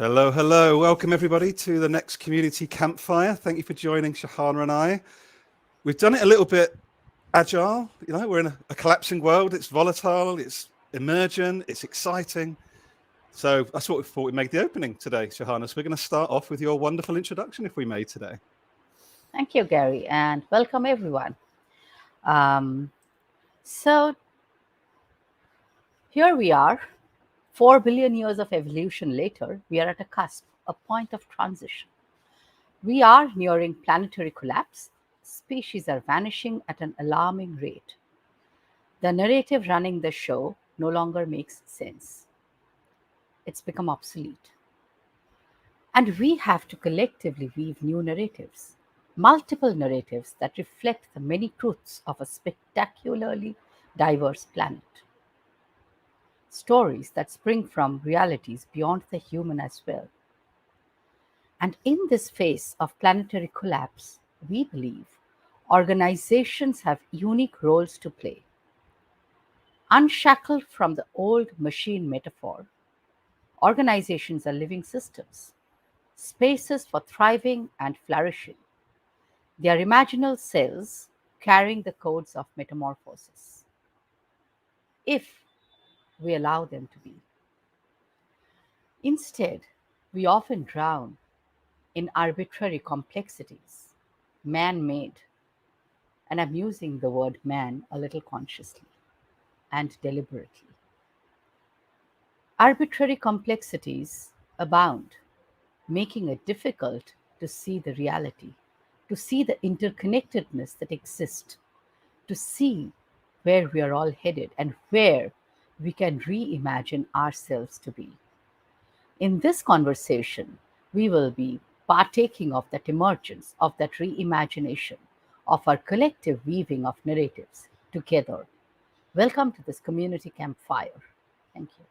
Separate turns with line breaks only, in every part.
Hello, hello. Welcome everybody to the next community campfire. Thank you for joining Shahana and I. We've done it a little bit agile. You know, we're in a collapsing world. It's volatile, it's emergent, it's exciting. So that's what we thought we'd make the opening today, Shahana. So we're going to start off with your wonderful introduction, if we may, today.
Thank you, Gary, and welcome everyone. So here we are, 4 billion years of evolution later, we are at a cusp, a point of transition. We are nearing planetary collapse. Species are vanishing at an alarming rate. The narrative running the show no longer makes sense. It's become obsolete. And we have to collectively weave new narratives, multiple narratives that reflect the many truths of a spectacularly diverse planet. Stories that spring from realities beyond the human as well. And in this phase of planetary collapse, we believe organizations have unique roles to play. Unshackled from the old machine metaphor, organizations are living systems, spaces for thriving and flourishing. They are imaginal cells carrying the codes of metamorphosis, if we allow them to be. Instead, we often drown in arbitrary complexities, man-made, and I'm using the word man a little consciously and deliberately. Arbitrary complexities abound, making it difficult to see the reality, to see the interconnectedness that exists, to see where we are all headed and where we can reimagine ourselves to be. In this conversation, we will be partaking of that emergence, of that reimagination, of our collective weaving of narratives together. Welcome to this community campfire. Thank you.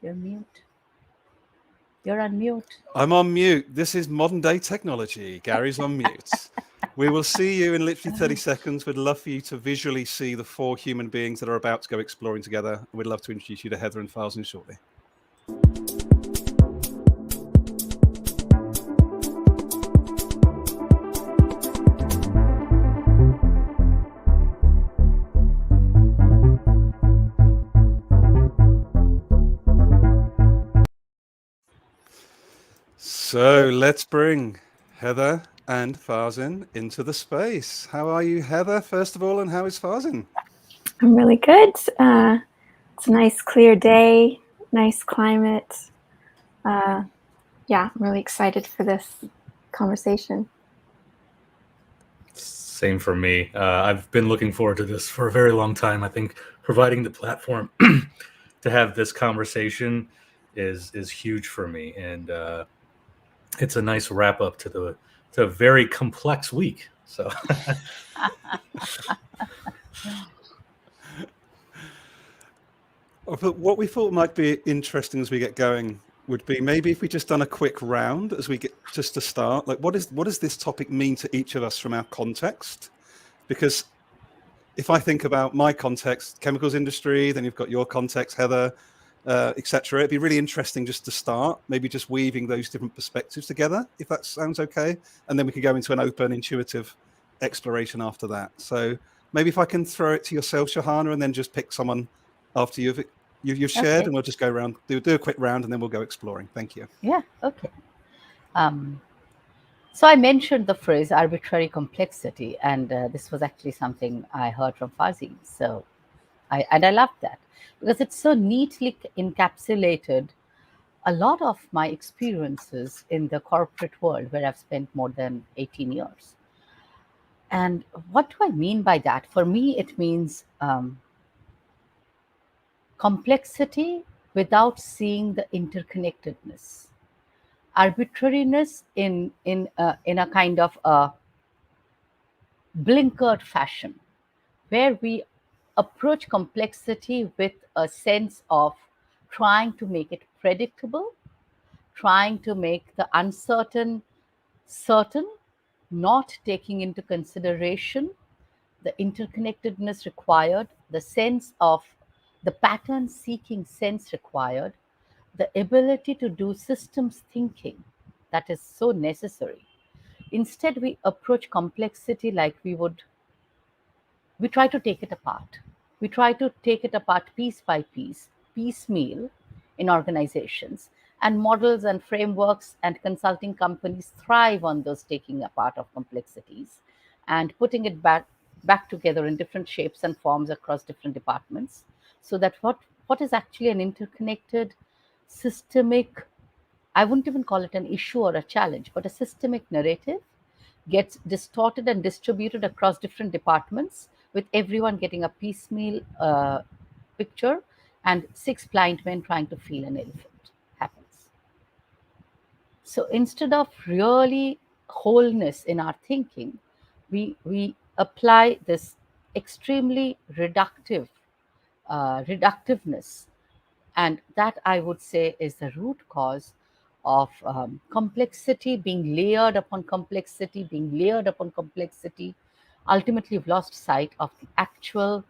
You're mute. You're on mute.
I'm on mute. This is modern day technology. Gary's on mute. We will see you in literally 30 seconds. We'd love for you to visually see the 4 human beings that are about to go exploring together. We'd love to introduce you to Heather and Farzin shortly. So let's bring Heather and Farzin into the space. How are you, Heather, first of all, and how is Farzin?
I'm really good. It's a nice clear day, nice climate. Yeah, I'm really excited for this conversation.
Same for me. I've been looking forward to this for a very long time. I think providing the platform to have this conversation is huge for me, and it's a nice wrap up to a very complex week. So.
But what we thought might be interesting as we get going would be maybe if we just done a quick round as we get just to start. Like, what does this topic mean to each of us from our context? Because if I think about my context, chemicals industry, then you've got your context, Heather, etc. It'd be really interesting just to start, maybe just weaving those different perspectives together, if that sounds okay. And then we can go into an open, intuitive exploration after that. So maybe if I can throw it to yourself, Shahana, and then just pick someone after you've shared,
Okay.
and we'll just go around, do a quick round, and then we'll go exploring. Thank you.
Yeah, okay. So I mentioned the phrase arbitrary complexity, and this was actually something I heard from Farzin. So I loved that because it's so neatly encapsulated a lot of my experiences in the corporate world where I've spent more than 18 years. And what do I mean by that? For me, it means complexity without seeing the interconnectedness, arbitrariness in a kind of a blinkered fashion, where we approach complexity with a sense of trying to make it predictable, trying to make the uncertain certain, not taking into consideration the interconnectedness required, the sense of the pattern seeking sense required, the ability to do systems thinking that is so necessary. Instead, we approach complexity like we try to take it apart. We try to take it apart piece by piece, piecemeal in organizations. And models and frameworks and consulting companies thrive on those taking apart of complexities and putting it back together in different shapes and forms across different departments, so that what is actually an interconnected, systemic, I wouldn't even call it an issue or a challenge, but a systemic narrative gets distorted and distributed across different departments, with everyone getting a piecemeal picture, and 6 blind men trying to feel an elephant happens. So instead of really wholeness in our thinking, we apply this extremely reductiveness, and that, I would say, is the root cause of complexity being layered upon complexity, Ultimately, we've lost sight of the actual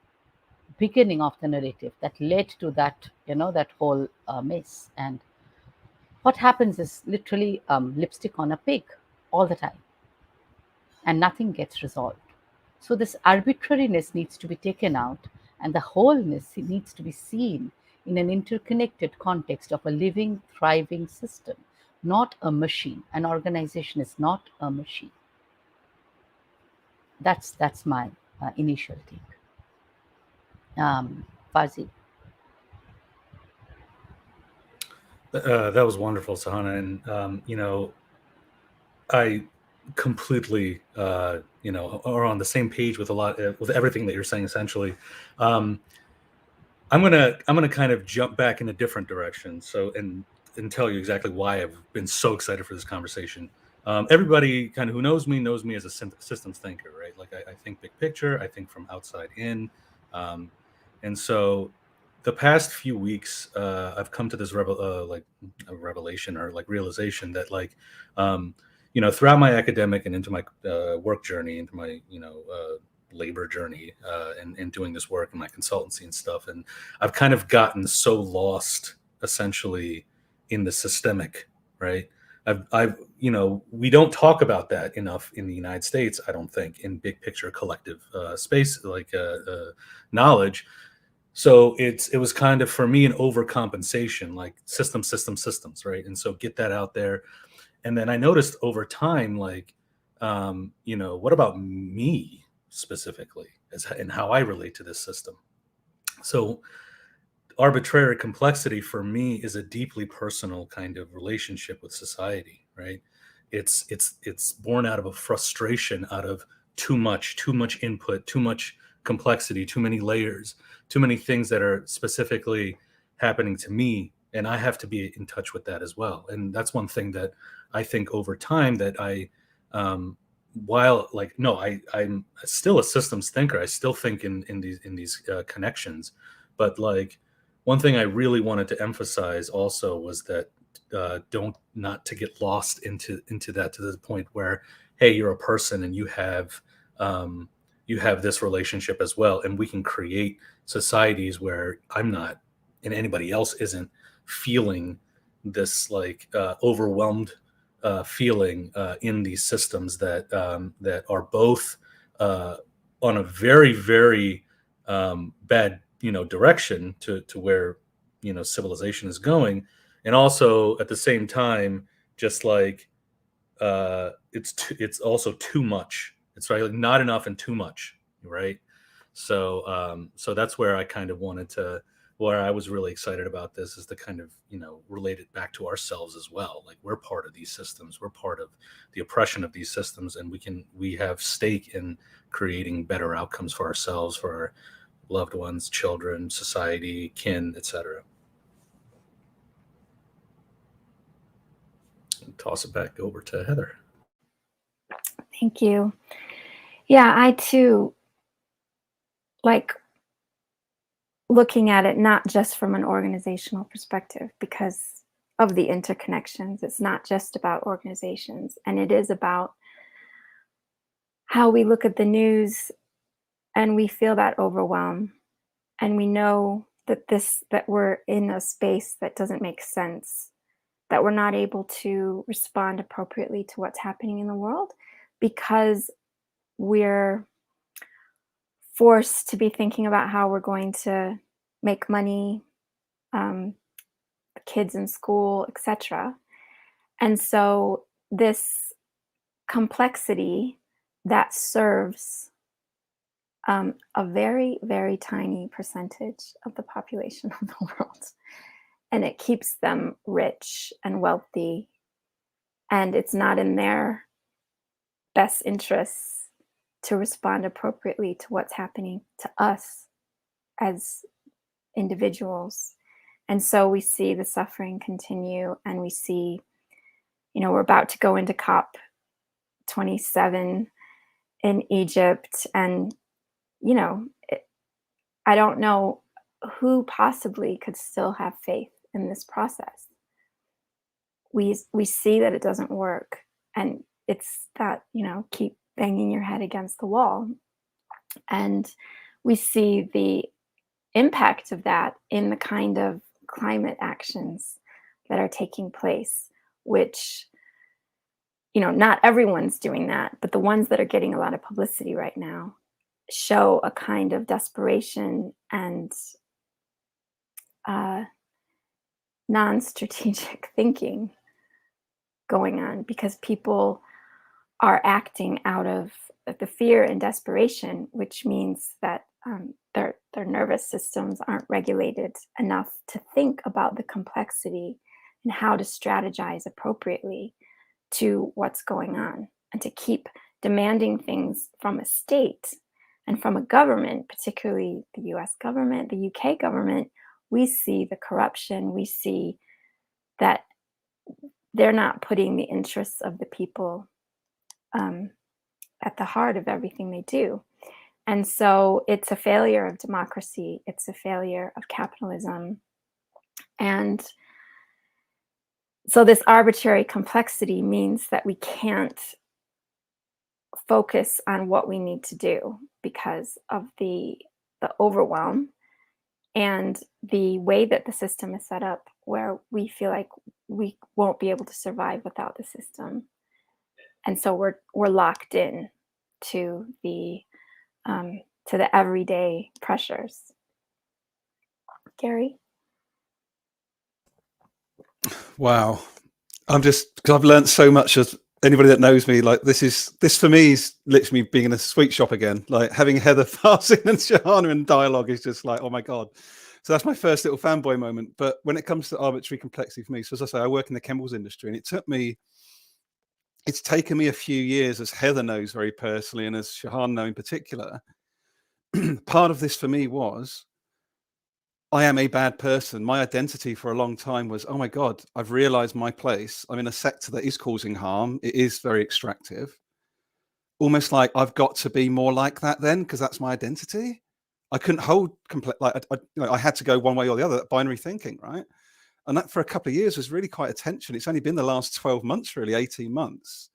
beginning of the narrative that led to that, that whole mess. And what happens is literally lipstick on a pig all the time, and nothing gets resolved. So this arbitrariness needs to be taken out, and the wholeness needs to be seen in an interconnected context of a living, thriving system, not a machine. An organization is not a machine. That's my initial take. Fuzzy.
That was wonderful, Sahana, and I completely are on the same page with with everything that you're saying. Essentially, I'm gonna kind of jump back in a different direction. So and tell you exactly why I've been so excited for this conversation. Everybody kind of who knows me as a systems thinker, right? Like I think big picture, I think from outside in, and so the past few weeks, I've come to this revelation or like realization that throughout my academic and into my work journey, into my labor journey, and doing this work and my consultancy and stuff, and I've kind of gotten so lost essentially in the systemic, right? We don't talk about that enough in the United States, I don't think, in big picture collective space, knowledge. So it was kind of, for me, an overcompensation, like systems, right? And so get that out there. And then I noticed over time, what about me specifically and how I relate to this system? So arbitrary complexity for me is a deeply personal kind of relationship with society, right? It's born out of a frustration, out of too much input, too much complexity, too many layers, too many things that are specifically happening to me, and I have to be in touch with that as well. And that's one thing that I think over time that I'm still a systems thinker. I still think in these connections, but like one thing I really wanted to emphasize also was that not to get lost into that, to the point where, hey, you're a person and you have this relationship as well, and we can create societies where I'm not and anybody else isn't feeling this overwhelmed feeling in these systems that are both on a very, very bad direction to where civilization is going, and also at the same time just it's also too much. It's right, like not enough and too much, right? So that's where I kind of where I was really excited about this, is to kind of relate it back to ourselves as well. Like, we're part of these systems, we're part of the oppression of these systems, and we have stake in creating better outcomes for ourselves, for our loved ones, children, society, kin, etc. Toss it back over to Heather.
Thank you. Yeah, I too like looking at it not just from an organizational perspective, because of the interconnections. It's not just about organizations, and it is about how we look at the news and we feel that overwhelm, and we know that we're in a space that doesn't make sense, that we're not able to respond appropriately to what's happening in the world because we're forced to be thinking about how we're going to make money, the kids in school, etc. And so this complexity that serves a very, very tiny percentage of the population of the world, and it keeps them rich and wealthy, and it's not in their best interests to respond appropriately to what's happening to us as individuals. And so we see the suffering continue, and we see, we're about to go into COP 27 in Egypt, and I don't know who possibly could still have faith in this process. We see that it doesn't work, and it's that, keep banging your head against the wall. And we see the impact of that in the kind of climate actions that are taking place, which, not everyone's doing that, but the ones that are getting a lot of publicity right now show a kind of desperation and non-strategic thinking going on, because people are acting out of the fear and desperation, which means that their nervous systems aren't regulated enough to think about the complexity and how to strategize appropriately to what's going on, and to keep demanding things from a state and from a government, particularly the US government, the UK government. We see the corruption. We see that they're not putting the interests of the people at the heart of everything they do. And so it's a failure of democracy. It's a failure of capitalism. And so this arbitrary complexity means that we can't focus on what we need to do because of the overwhelm and the way that the system is set up, where we feel like we won't be able to survive without the system. And so we're locked in to the everyday pressures. Gary?
Wow. I'm just, because I've learned so much. As anybody that knows me, like this for me is literally being in a sweet shop again. Like having Heather Farsin and Shahana in dialogue is just like, oh my God. So that's my first little fanboy moment. But when it comes to arbitrary complexity for me, so as I say, I work in the chemicals industry, and it's taken me a few years, as Heather knows very personally, and as Shahana know in particular. Part of this for me was, I am a bad person. My identity for a long time was, oh my God, I've realized my place. I'm in a sector that is causing harm. It is very extractive. Almost like I've got to be more like that then, because that's my identity. I couldn't hold I had to go one way or the other, that binary thinking, right? And that for a couple of years was really quite a tension. It's only been the last 12 months, really 18 months,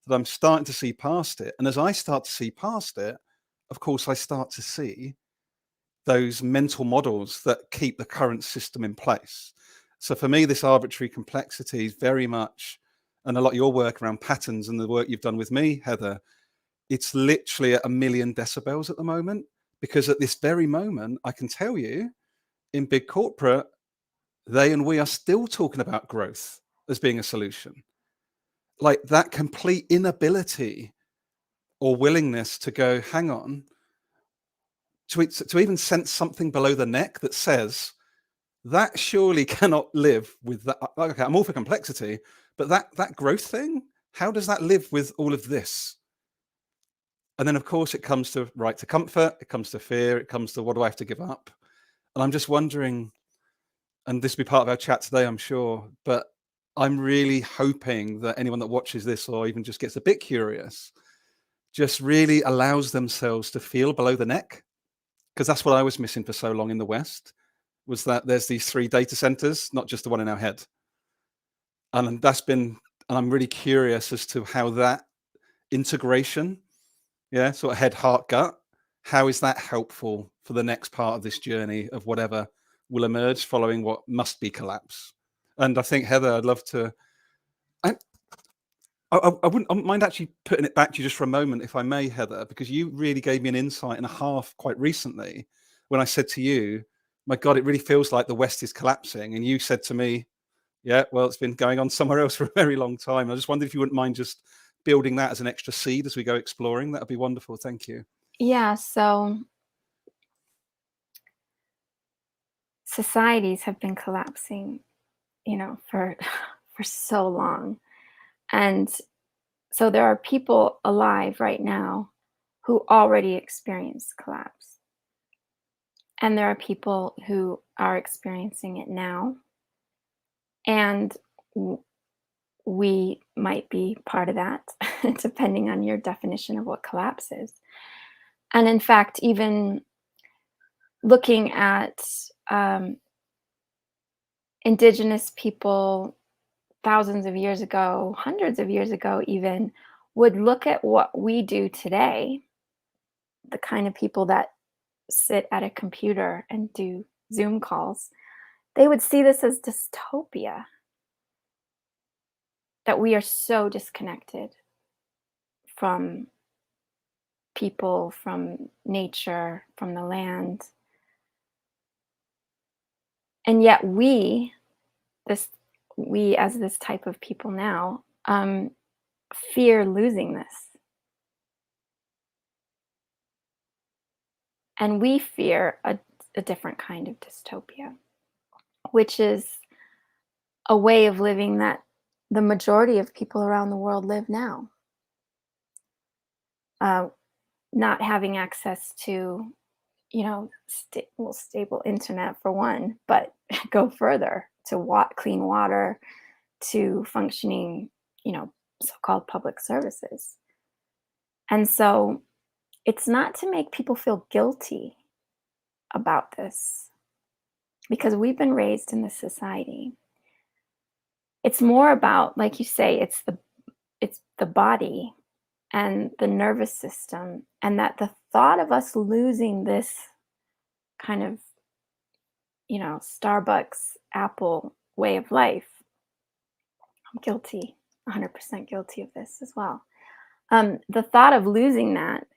that I'm starting to see past it. And as I start to see past it, of course, I start to see those mental models that keep the current system in place. So for me, this arbitrary complexity is very much, and a lot of your work around patterns and the work you've done with me, Heather, it's literally at 1 million decibels at the moment, because at this very moment, I can tell you, in big corporate, they and we are still talking about growth as being a solution. Like that complete inability or willingness to go, hang on, to even sense something below the neck that says, that surely cannot live with that. Okay, I'm all for complexity, but that growth thing, how does that live with all of this? And then, of course, it comes to right to comfort, it comes to fear, it comes to what do I have to give up? And I'm just wondering, and this will be part of our chat today, I'm sure, but I'm really hoping that anyone that watches this or even just gets a bit curious just really allows themselves to feel below the neck, because that's what I was missing for so long in the West, was that there's these 3 data centers, not just the one in our head. And I'm really curious as to how that integration, sort of head, heart, gut, how is that helpful for the next part of this journey of whatever will emerge following what must be collapse? And I think, Heather, I'd love to, I wouldn't mind actually putting it back to you just for a moment, if I may, Heather, because you really gave me an insight and a half quite recently when I said to you, my God, it really feels like the West is collapsing. And you said to me, yeah, well, it's been going on somewhere else for a very long time. I just wondered if you wouldn't mind just building that as an extra seed as we go exploring. That'd be wonderful. Thank you.
Yeah, so societies have been collapsing, for so long. And so there are people alive right now who already experienced collapse. And there are people who are experiencing it now. And we might be part of that, depending on your definition of what collapse is. And in fact, even looking at indigenous people thousands of years ago, hundreds of years ago even, would look at what we do today, the kind of people that sit at a computer and do Zoom calls, they would see this as dystopia, that we are so disconnected from people, from nature, from the land. And yet we as this type of people now, fear losing this. And we fear a different kind of dystopia, which is a way of living that the majority of people around the world live now. Not having access to, stable internet for one, but go further to clean water, to functioning, so-called public services. And so it's not to make people feel guilty about this, because we've been raised in this society. It's more about, like you say, it's the body and the nervous system, and that the thought of us losing this kind of, Starbucks, Apple way of life. I'm guilty, 100% guilty of this as well. The thought of losing that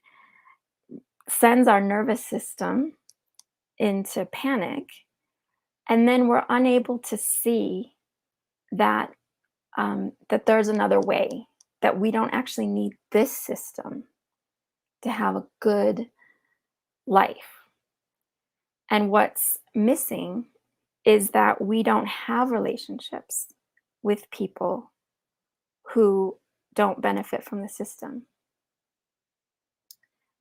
sends our nervous system into panic, and then we're unable to see that that there's another way, that we don't actually need this system to have a good life. And what's missing is that we don't have relationships with people who don't benefit from the system.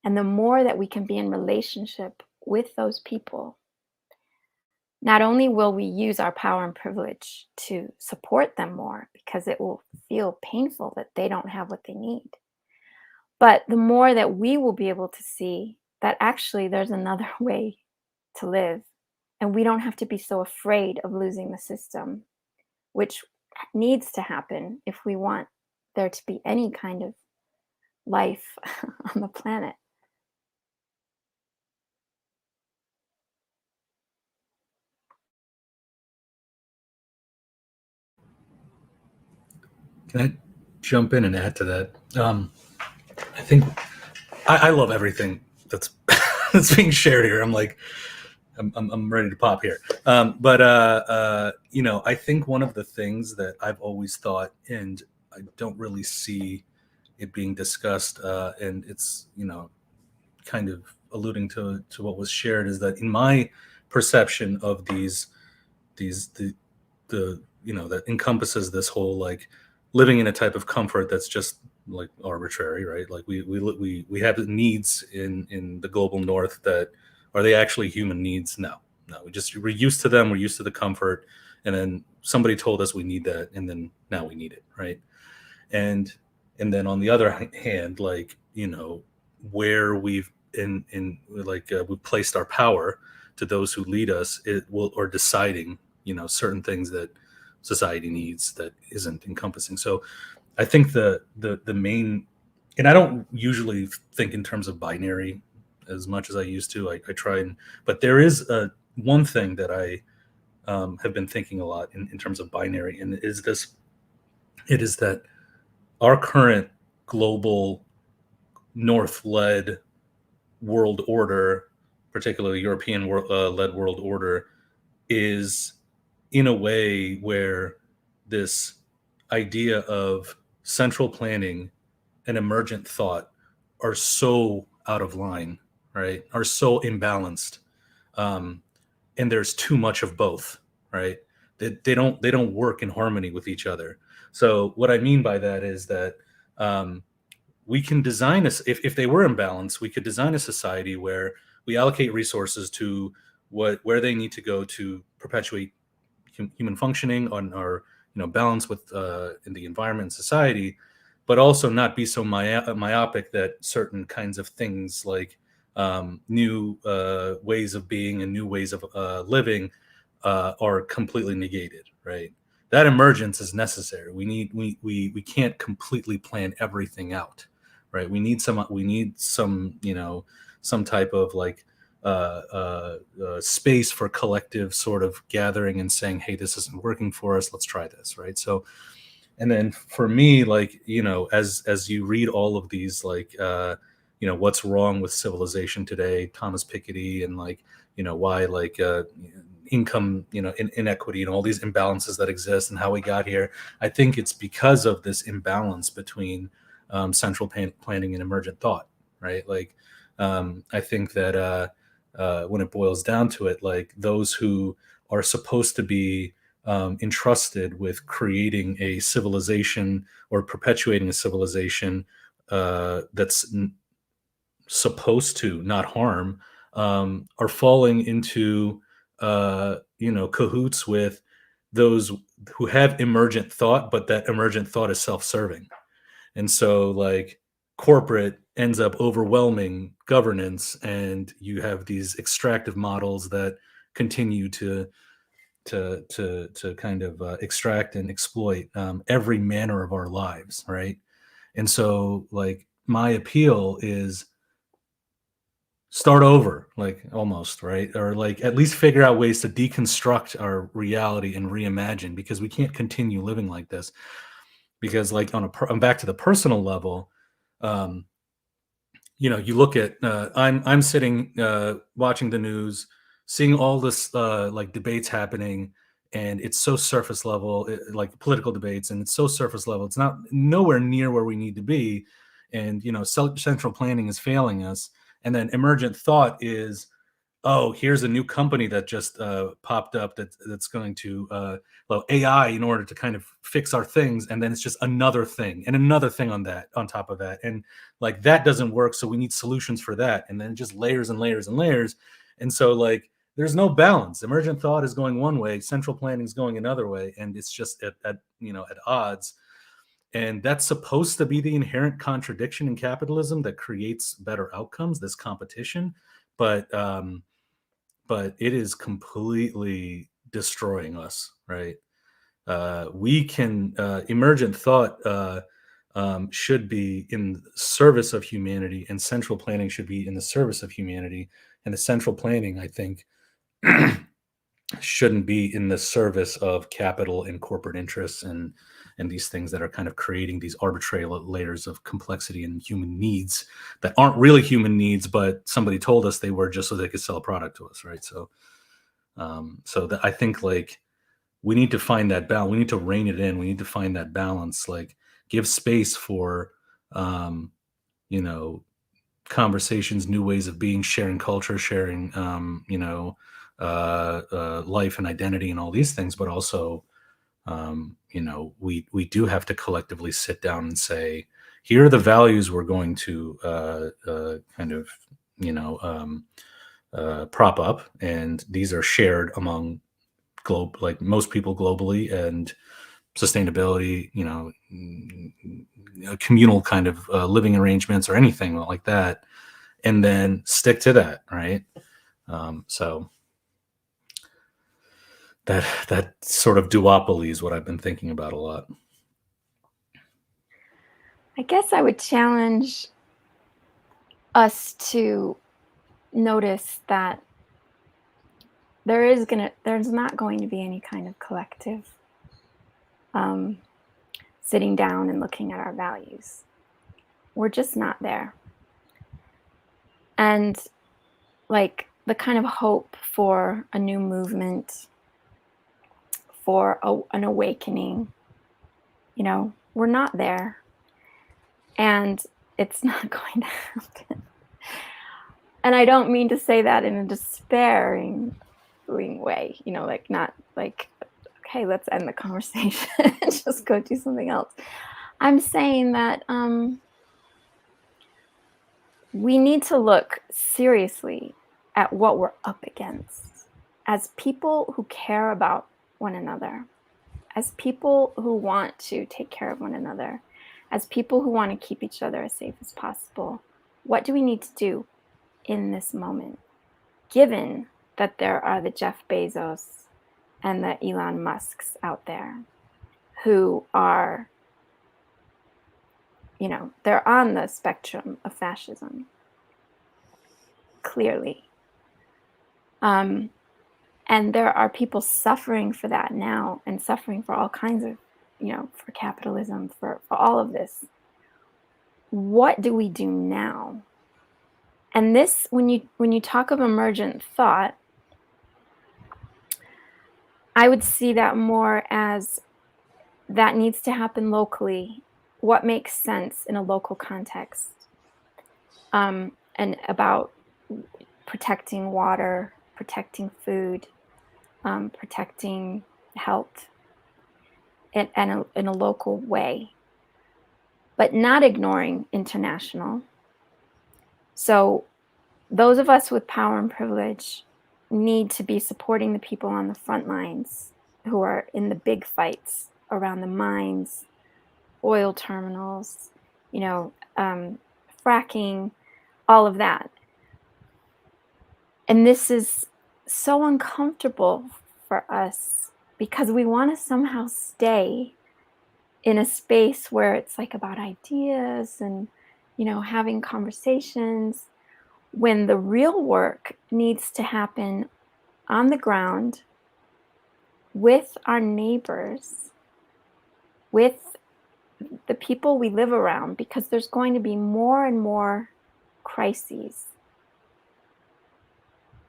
And the more that we can be in relationship with those people, not only will we use our power and privilege to support them more, because it will feel painful that they don't have what they need, but the more that we will be able to see that actually there's another way to live, and we don't have to be so afraid of losing the system, which needs to happen if we want there to be any kind of life on the planet.
Can I jump in and add to that? I think I love everything that's that's being shared here. I'm ready to pop here. I think one of the things that I've always thought, and I don't really see it being discussed, and it's, kind of alluding to what was shared, is that in my perception of the that encompasses this whole, like, living in a type of comfort that's just like arbitrary, right? Like we have needs in the global north that are they actually human needs? No, we're used to them. We're used to the comfort, and then somebody told us we need that, and then now we need it, right? And then on the other hand, like, where we've we've placed our power to those who lead us, or deciding, certain things that society needs that isn't encompassing. So I think the main, and I don't usually think in terms of binary as much as I used to. I try and, but there is one thing that I have been thinking a lot in terms of binary, and it is that our current global North-led world order, particularly European led world order, is in a way where this idea of central planning and emergent thought are so out of line, right? Are so imbalanced, and there's too much of both, right? They don't work in harmony with each other. So what I mean by that is that we can design if they were in balance, we could design a society where we allocate resources to where they need to go to perpetuate human functioning on our balance with in the environment and society, but also not be so myopic that certain kinds of things like new ways of being and new ways of living are completely negated, right? That emergence is necessary. We can't completely plan everything out, right? We need some some type of like space for collective sort of gathering and saying, hey, this isn't working for us, let's try this, right? So, and then for me, like, as you read all of these, like, what's wrong with civilization today, Thomas Piketty, and like, why, like, income, inequity and all these imbalances that exist and how we got here. I think it's because of this imbalance between central planning and emergent thought, right? Like, I think that when it boils down to it, like those who are supposed to be entrusted with creating a civilization or perpetuating a civilization that's supposed to not harm, are falling into cahoots with those who have emergent thought, but that emergent thought is self-serving. And so like corporate ends up overwhelming governance, and you have these extractive models that continue to kind of extract and exploit every manner of our lives, right? And so like my appeal is start over, like almost, right? Or like at least figure out ways to deconstruct our reality and reimagine, because we can't continue living like this. Because like I'm back to the personal level, you look at I'm sitting watching the news, seeing all this like debates happening, and it's so surface level, like political debates, and it's so surface level. It's not nowhere near where we need to be, and central planning is failing us. And then emergent thought is, oh, here's a new company that just popped up that's going to AI in order to kind of fix our things, and then it's just another thing and another thing on top of that, and like that doesn't work, so we need solutions for that, and then just layers and layers and layers. And so like there's no balance. Emergent thought is going one way, central planning is going another way, and it's just at odds. And that's supposed to be the inherent contradiction in capitalism that creates better outcomes, this competition. But it is completely destroying us, right? We can, emergent thought should be in service of humanity, and central planning should be in the service of humanity. And the central planning, I think, shouldn't be in the service of capital and corporate interests and these things that are kind of creating these arbitrary layers of complexity and human needs that aren't really human needs, but somebody told us they were just so they could sell a product to us, right? So that I think like we need to find that balance. We need to rein it in. We need to find that balance, like give space for conversations, new ways of being, sharing culture, sharing life and identity and all these things, but also we do have to collectively sit down and say, here are the values we're going to prop up, and these are shared among like most people globally, and sustainability, communal kind of living arrangements or anything like that, and then stick to that, right? So that sort of duopoly is what I've been thinking about a lot.
I guess I would challenge us to notice that there's not going to be any kind of collective sitting down and looking at our values. We're just not there. And like the kind of hope for a new movement, for an awakening, you know, we're not there. And it's not going to happen. And I don't mean to say that in a despairing way, you know, like not like, okay, let's end the conversation and just go do something else. I'm saying that we need to look seriously at what we're up against as people who care about one another, as people who want to take care of one another, as people who want to keep each other as safe as possible. What do we need to do in this moment, given that there are the Jeff Bezos and the Elon Musks out there who are, you know, they're on the spectrum of fascism, clearly. And there are people suffering for that now, and suffering for all kinds of, you know, for capitalism, for all of this. What do we do now? And this, when you talk of emergent thought, I would see that more as that needs to happen locally. What makes sense in a local context, and about protecting water, protecting food, protecting health in a local way, but not ignoring international. So those of us with power and privilege need to be supporting the people on the front lines who are in the big fights around the mines, oil terminals, you know, fracking, all of that. And this is so uncomfortable for us because we want to somehow stay in a space where it's like about ideas and, you know, having conversations, when the real work needs to happen on the ground with our neighbors, with the people we live around, because there's going to be more and more crises.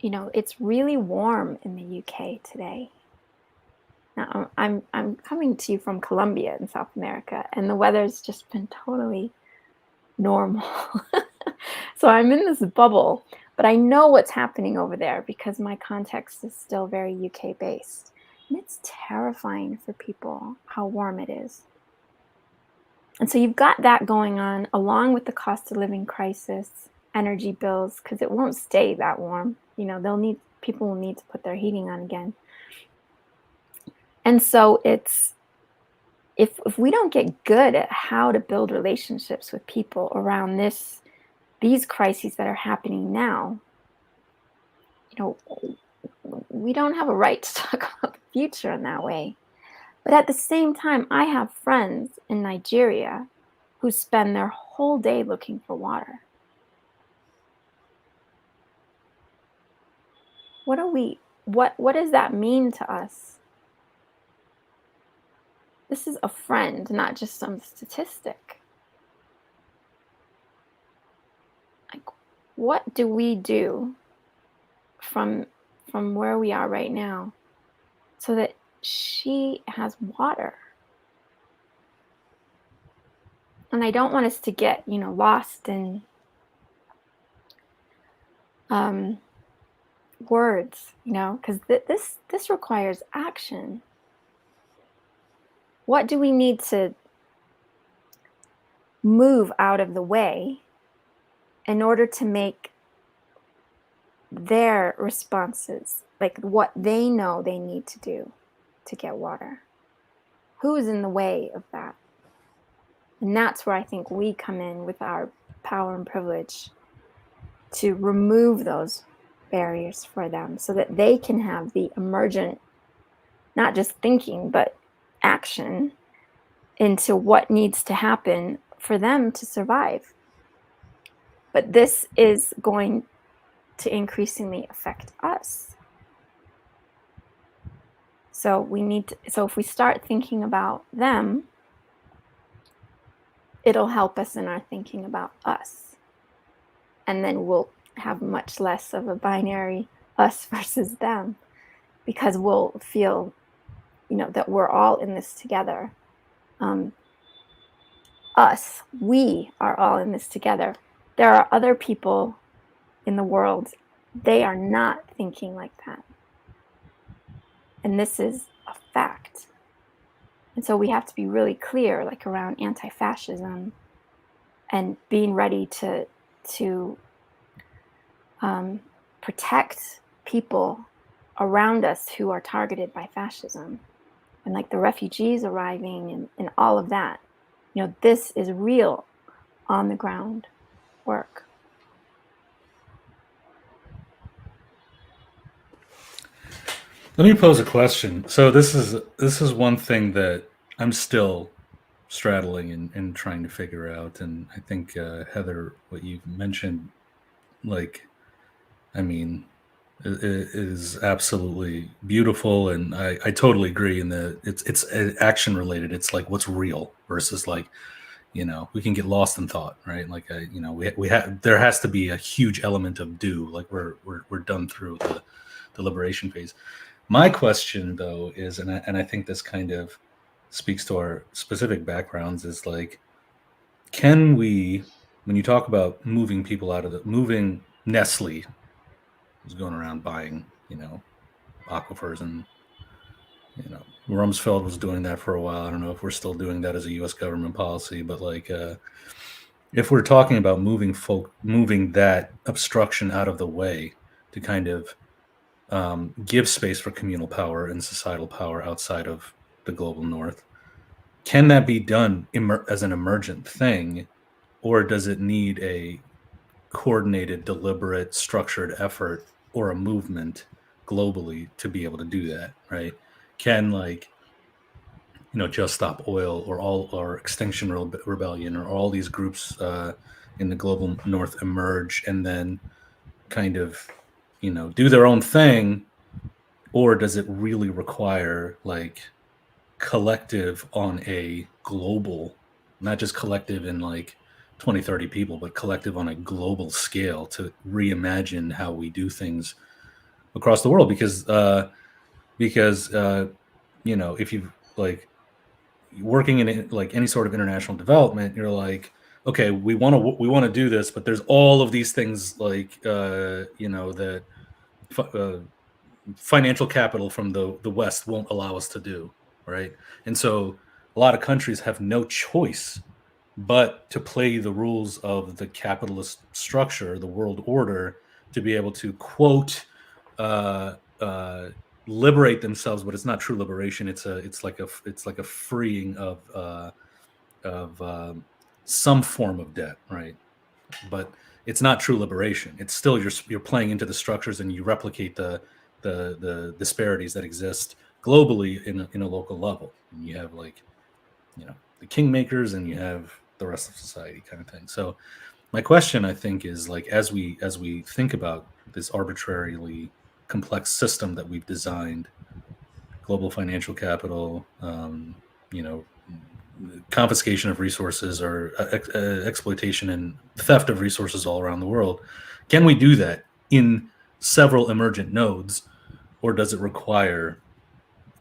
You know, it's really warm in the UK today. Now, I'm coming to you from Colombia in South America, and the weather's just been totally normal. So I'm in this bubble, but I know what's happening over there because my context is still very UK based. And it's terrifying for people how warm it is. And so you've got that going on along with the cost of living crisis, energy bills, because it won't stay that warm. You know, people will need to put their heating on again. And so it's, if we don't get good at how to build relationships with people around these crises that are happening now, you know, we don't have a right to talk about the future in that way. But at the same time, I have friends in Nigeria who spend their whole day looking for water. What does that mean to us? This is a friend, not just some statistic. Like, what do we do from where we are right now so that she has water? And I don't want us to get, you know, lost in words, you know, because this requires action. What do we need to move out of the way in order to make their responses, like what they know they need to do to get water? Who's in the way of that? And that's where I think we come in with our power and privilege to remove those barriers for them so that they can have the emergent, not just thinking, but action into what needs to happen for them to survive. But this is going to increasingly affect us. So we need to, so if we start thinking about them, it'll help us in our thinking about us. And then we'll have much less of a binary us versus them, because we'll feel, you know, that we're all in this together. We are all in this together. There are other people in the world, they are not thinking like that. And this is a fact. And so we have to be really clear, like around anti-fascism and being ready to protect people around us who are targeted by fascism, and like the refugees arriving and all of that. You know, this is real on the ground work.
Let me pose a question. So this is one thing that I'm still straddling and trying to figure out. And I think Heather, what you've mentioned, like, I mean, it is absolutely beautiful, and I totally agree in that it's action related. It's like what's real versus like, you know, we can get lost in thought, right? Like, you know, we have, there has to be a huge element of do, like we're done through the liberation phase. My question though is, and I think this kind of speaks to our specific backgrounds, is like, can we, when you talk about moving people out of moving Nestle, who's going around buying, you know, aquifers, and, you know, Rumsfeld was doing that for a while. I don't know if we're still doing that as a U.S. government policy, but like, if we're talking about moving that obstruction out of the way to kind of give space for communal power and societal power outside of the global north, can that be done as an emergent thing, or does it need a coordinated, deliberate, structured effort or a movement globally to be able to do that, right? Can, like, you know, Just Stop Oil or Extinction Rebellion or all these groups in the global north emerge and then kind of, you know, do their own thing, or does it really require like collective on a global, not just collective in like 20, 30 people, but collective on a global scale to reimagine how we do things across the world? Because you know, if you like working in like any sort of international development, you're like, okay, we want to do this, but there's all of these things like you know, that financial capital from the West won't allow us to do, right? And so a lot of countries have no choice but to play the rules of the capitalist structure, the world order, to be able to quote liberate themselves. But it's not true liberation. It's like a freeing of some form of debt, right? But it's not true liberation. It's still you're playing into the structures, and you replicate the disparities that exist globally in a local level. And you have, like, you know, the kingmakers, and you have the rest of society, kind of thing. So my question, I think, is like, as we think about this arbitrarily complex system that we've designed, global financial capital, you know, confiscation of resources, or exploitation and theft of resources all around the world, can we do that in several emergent nodes, or does it require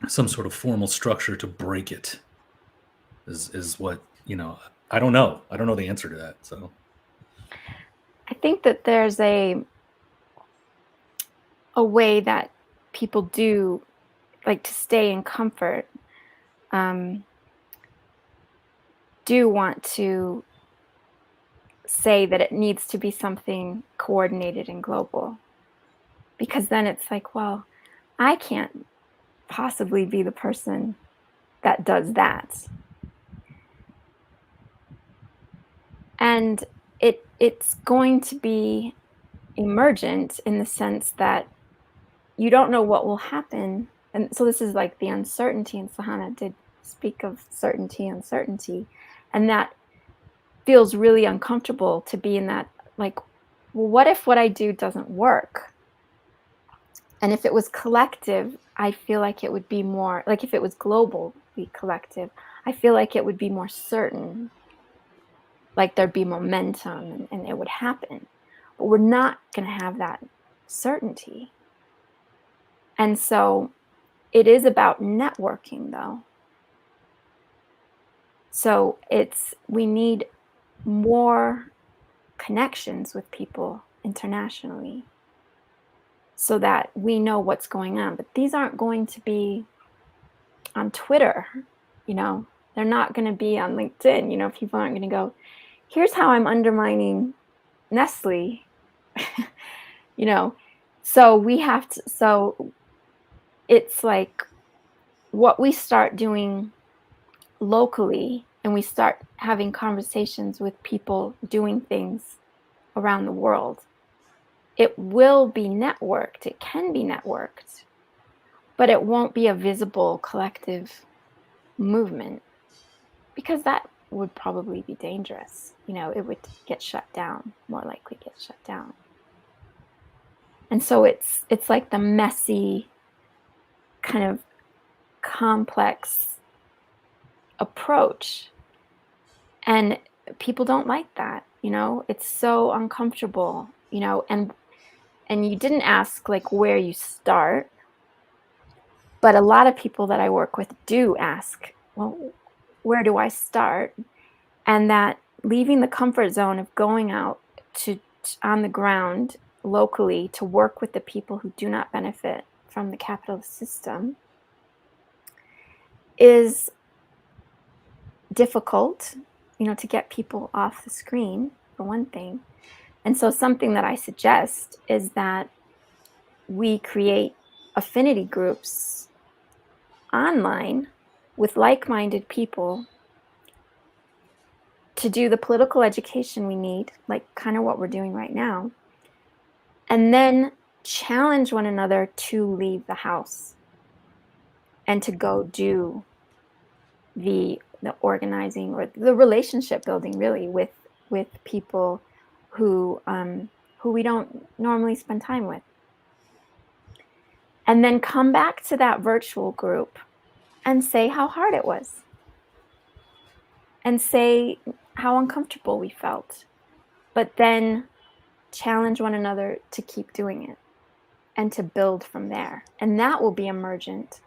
some sort of formal structure to break it? Is what, you know, I don't know the answer to that. So
I think that there's a way that people do, like, to stay in comfort, do want to say that it needs to be something coordinated and global, because then it's like, well, I can't possibly be the person that does that. And it's going to be emergent in the sense that you don't know what will happen. And so this is like the uncertainty, and Sahana did speak of uncertainty, and that feels really uncomfortable to be in that, like, well, what if what I do doesn't work? And if it was collective, I feel like it would be more, like if it was globally collective, I feel like it would be more certain, like there'd be momentum and it would happen. But we're not going to have that certainty. And so it is about networking, though. So we need more connections with people internationally so that we know what's going on. But these aren't going to be on Twitter, you know, they're not going to be on LinkedIn. You know, people aren't going to go, here's how I'm undermining Nestle, you know. So we have to, so it's like what we start doing locally and we start having conversations with people doing things around the world, it will be networked. It can be networked, but it won't be a visible collective movement because that would probably be dangerous. You know, it would get shut down, more likely get shut down. And so it's like the messy kind of complex approach. And people don't like that, you know, it's so uncomfortable, you know, and you didn't ask like where you start, but a lot of people that I work with do ask, well, where do I start? And that leaving the comfort zone of going out to on the ground locally to work with the people who do not benefit from the capitalist system is difficult, you know, to get people off the screen, for one thing. And so something that I suggest is that we create affinity groups online with like-minded people to do the political education we need, like kind of what we're doing right now, and then challenge one another to leave the house and to go do the organizing or the relationship building, really, with people who we don't normally spend time with. And then come back to that virtual group and say how hard it was. And say how uncomfortable we felt. But then challenge one another to keep doing it and to build from there. And that will be emergent.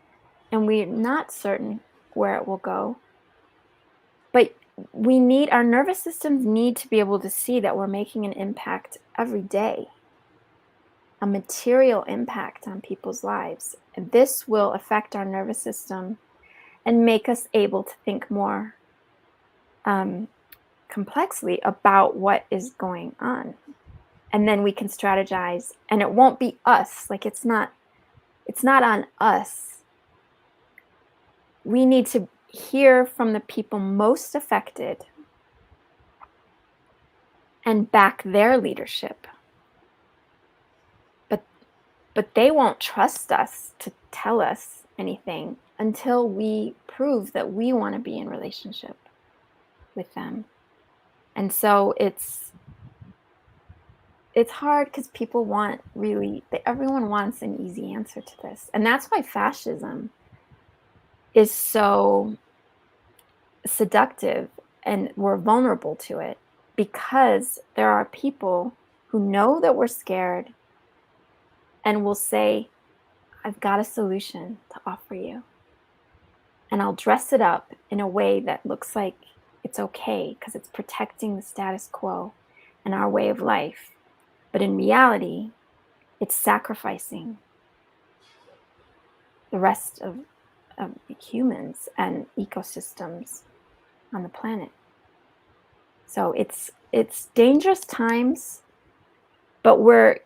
And we're not certain where it will go. But our nervous systems need to be able to see that we're making an impact every day, a material impact on people's lives. And this will affect our nervous system and make us able to think more complexly about what is going on. And then we can strategize, and it won't be us. Like it's not on us. We need to hear from the people most affected and back their leadership. But they won't trust us to tell us anything until we prove that we want to be in relationship with them. And so it's hard because people want everyone wants an easy answer to this. And that's why fascism is so seductive and we're vulnerable to it, because there are people who know that we're scared and will say, I've got a solution to offer you. And I'll dress it up in a way that looks like it's okay because it's protecting the status quo and our way of life. But in reality, it's sacrificing the rest of humans and ecosystems on the planet. So it's dangerous times, but we're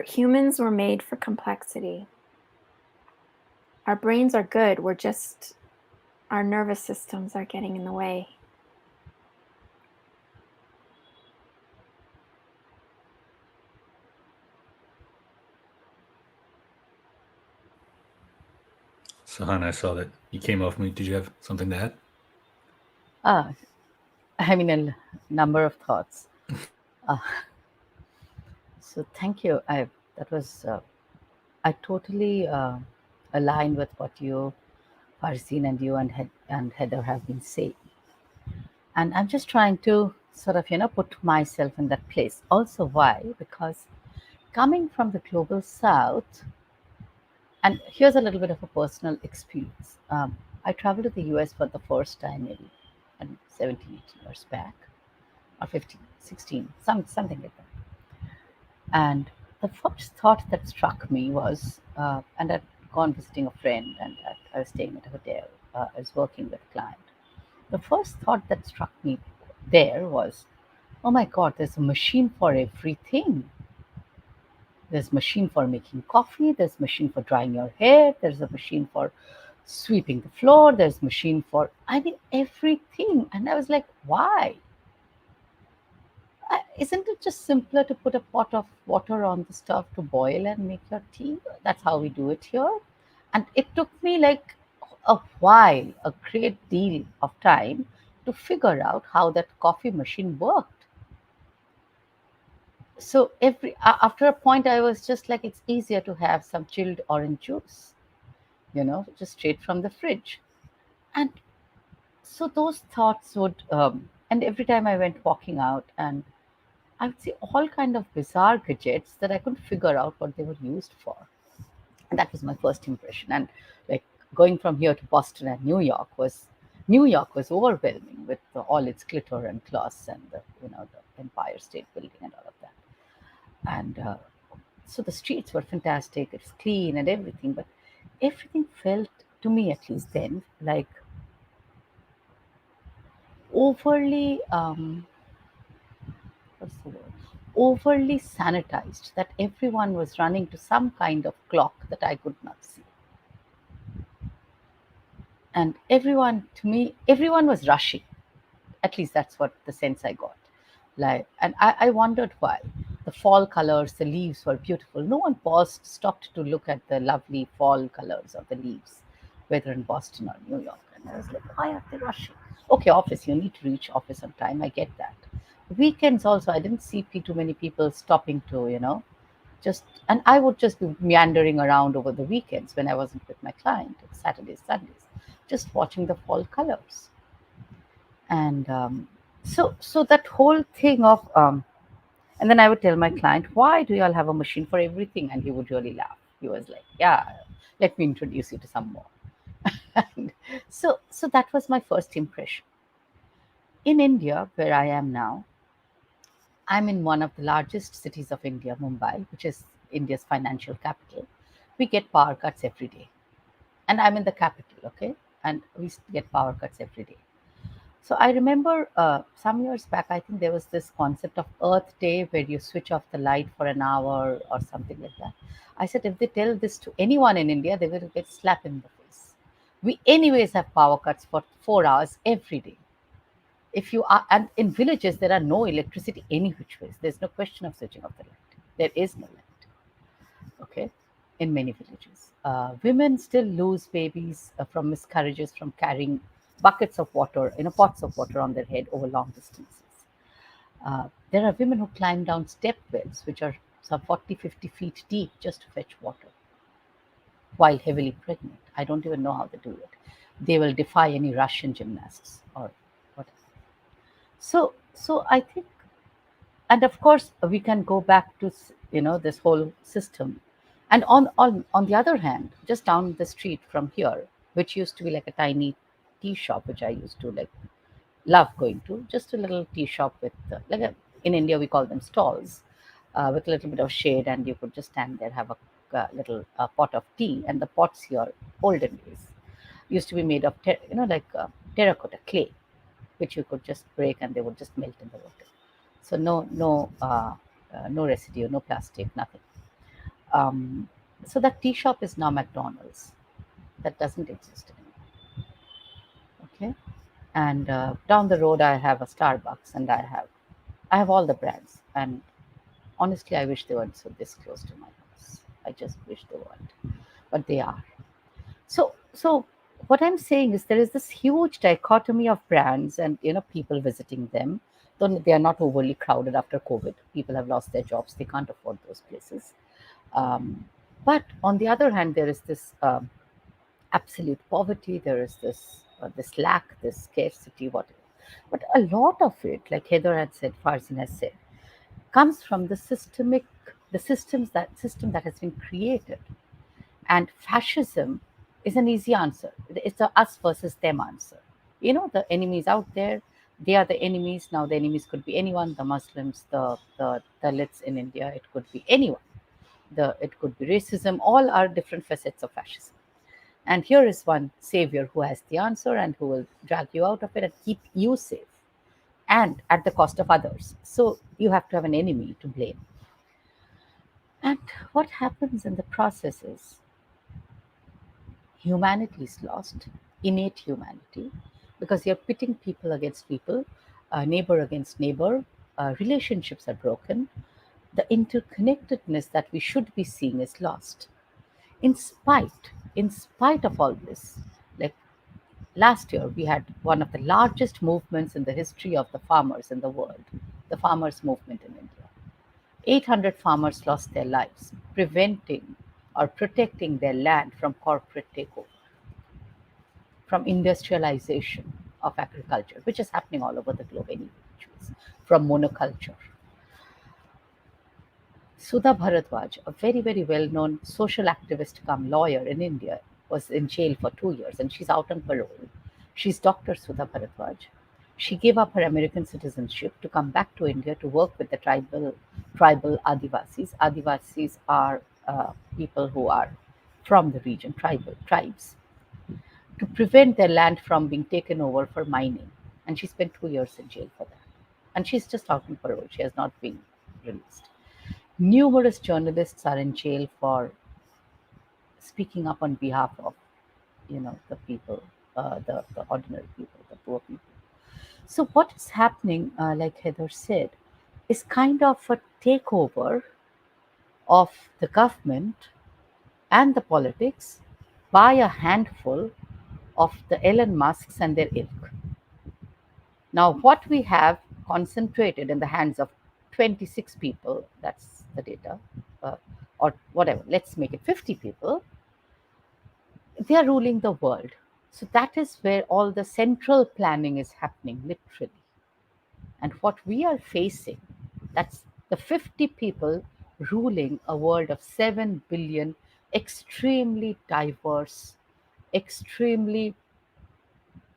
humans were made for complexity. Our brains are good. Our nervous systems are getting in the way.
So, Hannah, I saw that you came off mute. Did you have something to add?
I mean, a number of thoughts. So thank you. That was I totally align with what you, Farzin, and you and Heather have been saying. And I'm just trying to sort of put myself in that place. Also, why? Because coming from the global south, and here's a little bit of a personal experience. I traveled to the US for the first time maybe 17, 18 years back, or 15, 16, something like that. And the first thought that struck me was, and I'd gone visiting a friend, and I was staying at a hotel. I was working with a client. The first thought that struck me there was, oh my God, there's a machine for everything. There's a machine for making coffee. There's a machine for drying your hair. There's a machine for sweeping the floor. There's a machine for, I mean, everything. And I was like, why? Isn't it just simpler to put a pot of water on the stove to boil and make your tea? That's how we do it here. And it took me like a while, a great deal of time to figure out how that coffee machine worked. So after a point, I was just like, it's easier to have some chilled orange juice, just straight from the fridge. And so those thoughts would, and every time I went walking out, and I would see all kind of bizarre gadgets that I couldn't figure out what they were used for. And that was my first impression. And like going from here to Boston and New York was overwhelming with all its glitter and gloss and the Empire State Building and all of that. And so the streets were fantastic. It's clean and everything, but everything felt, to me at least then, like overly what's the word? Overly sanitized, that everyone was running to some kind of clock that I could not see. And everyone was rushing. At least that's what the sense I got. And I wondered why. The fall colors, the leaves were beautiful. No one stopped to look at the lovely fall colors of the leaves, whether in Boston or New York. And I was like, why are they rushing? Okay, office, you need to reach office on time. I get that. Weekends also, I didn't see too many people stopping to, and I would just be meandering around over the weekends when I wasn't with my client, Saturdays, Sundays, just watching the fall colors. And so that whole thing of, and then I would tell my client, why do you all have a machine for everything? And he would really laugh. He was like, yeah, let me introduce you to some more. And so that was my first impression. In India, where I am now, I'm in one of the largest cities of India, Mumbai, which is India's financial capital. We get power cuts every day. And I'm in the capital, okay? And we get power cuts every day. So I remember some years back, I think there was this concept of Earth Day where you switch off the light for an hour or something like that. I said, if they tell this to anyone in India, they will get slapped in the face. We anyways have power cuts for 4 hours every day. If you are, and in villages, there are no electricity any which ways. There's no question of switching off the light. There is no light. Okay, in many villages, women still lose babies from miscarriages from carrying buckets of water, pots of water on their head over long distances. There are women who climb down step wells, which are some 40, 50 feet deep, just to fetch water while heavily pregnant. I don't even know how they do it. They will defy any Russian gymnasts or whatever. So I think, and of course, we can go back to this whole system. And on the other hand, just down the street from here, which used to be like a tiny tea shop, which I used to love going to, just a little tea shop with in India we call them stalls, with a little bit of shade, and you could just stand there, have a little pot of tea. And the pots here, olden days, used to be made of terracotta clay, which you could just break and they would just melt in the water. So no residue, no plastic, nothing. So that tea shop is now McDonald's. That doesn't exist anymore. Okay, and down the road I have a Starbucks, and I have all the brands. And honestly, I wish they weren't this close to my house. I just wish they weren't, but they are. So what I'm saying is there is this huge dichotomy of brands and people visiting them, Though they are not overly crowded after COVID. People have lost their jobs. They can't afford those places. But on the other hand, there is this absolute poverty. There is this lack, this scarcity, whatever. But a lot of it, like Heather had said, Farzin has said, comes from the system that has been created. And fascism is an easy answer. It's a us versus them answer. The enemies out there, they are the enemies. Now the enemies could be anyone, the Muslims, the Dalits in India, it could be anyone. It could be racism, all are different facets of fascism. And here is one savior who has the answer and who will drag you out of it and keep you safe, and at the cost of others. So you have to have an enemy to blame. And what happens in the process is humanity is lost, innate humanity, because you're pitting people against people, neighbor against neighbor, relationships are broken. The interconnectedness that we should be seeing is lost. In spite of all this, like last year, we had one of the largest movements in the history of the farmers in the world, the farmers' movement in India. 800 farmers lost their lives preventing or protecting their land from corporate takeover, from industrialization of agriculture, which is happening all over the globe anyway, from monoculture. Sudha Bharadwaj, a very, very well-known social activist come lawyer in India, was in jail for 2 years and she's out on parole. She's Dr. Sudha Bharadwaj. She gave up her American citizenship to come back to India to work with the tribal Adivasis. Adivasis are people who are from the region, tribes, to prevent their land from being taken over for mining. And she spent 2 years in jail for that. And she's just out on parole. She has not been released. Numerous journalists are in jail for speaking up on behalf of, the people, the ordinary people, the poor people. So what is happening, like Heather said, is kind of a takeover of the government and the politics by a handful of the Elon Musks and their ilk. Now, what we have concentrated in the hands of 26 people, that's the data, or whatever, let's make it 50 people, they are ruling the world. So that is where all the central planning is happening, literally. And what we are facing, that's the 50 people ruling a world of 7 billion extremely diverse, extremely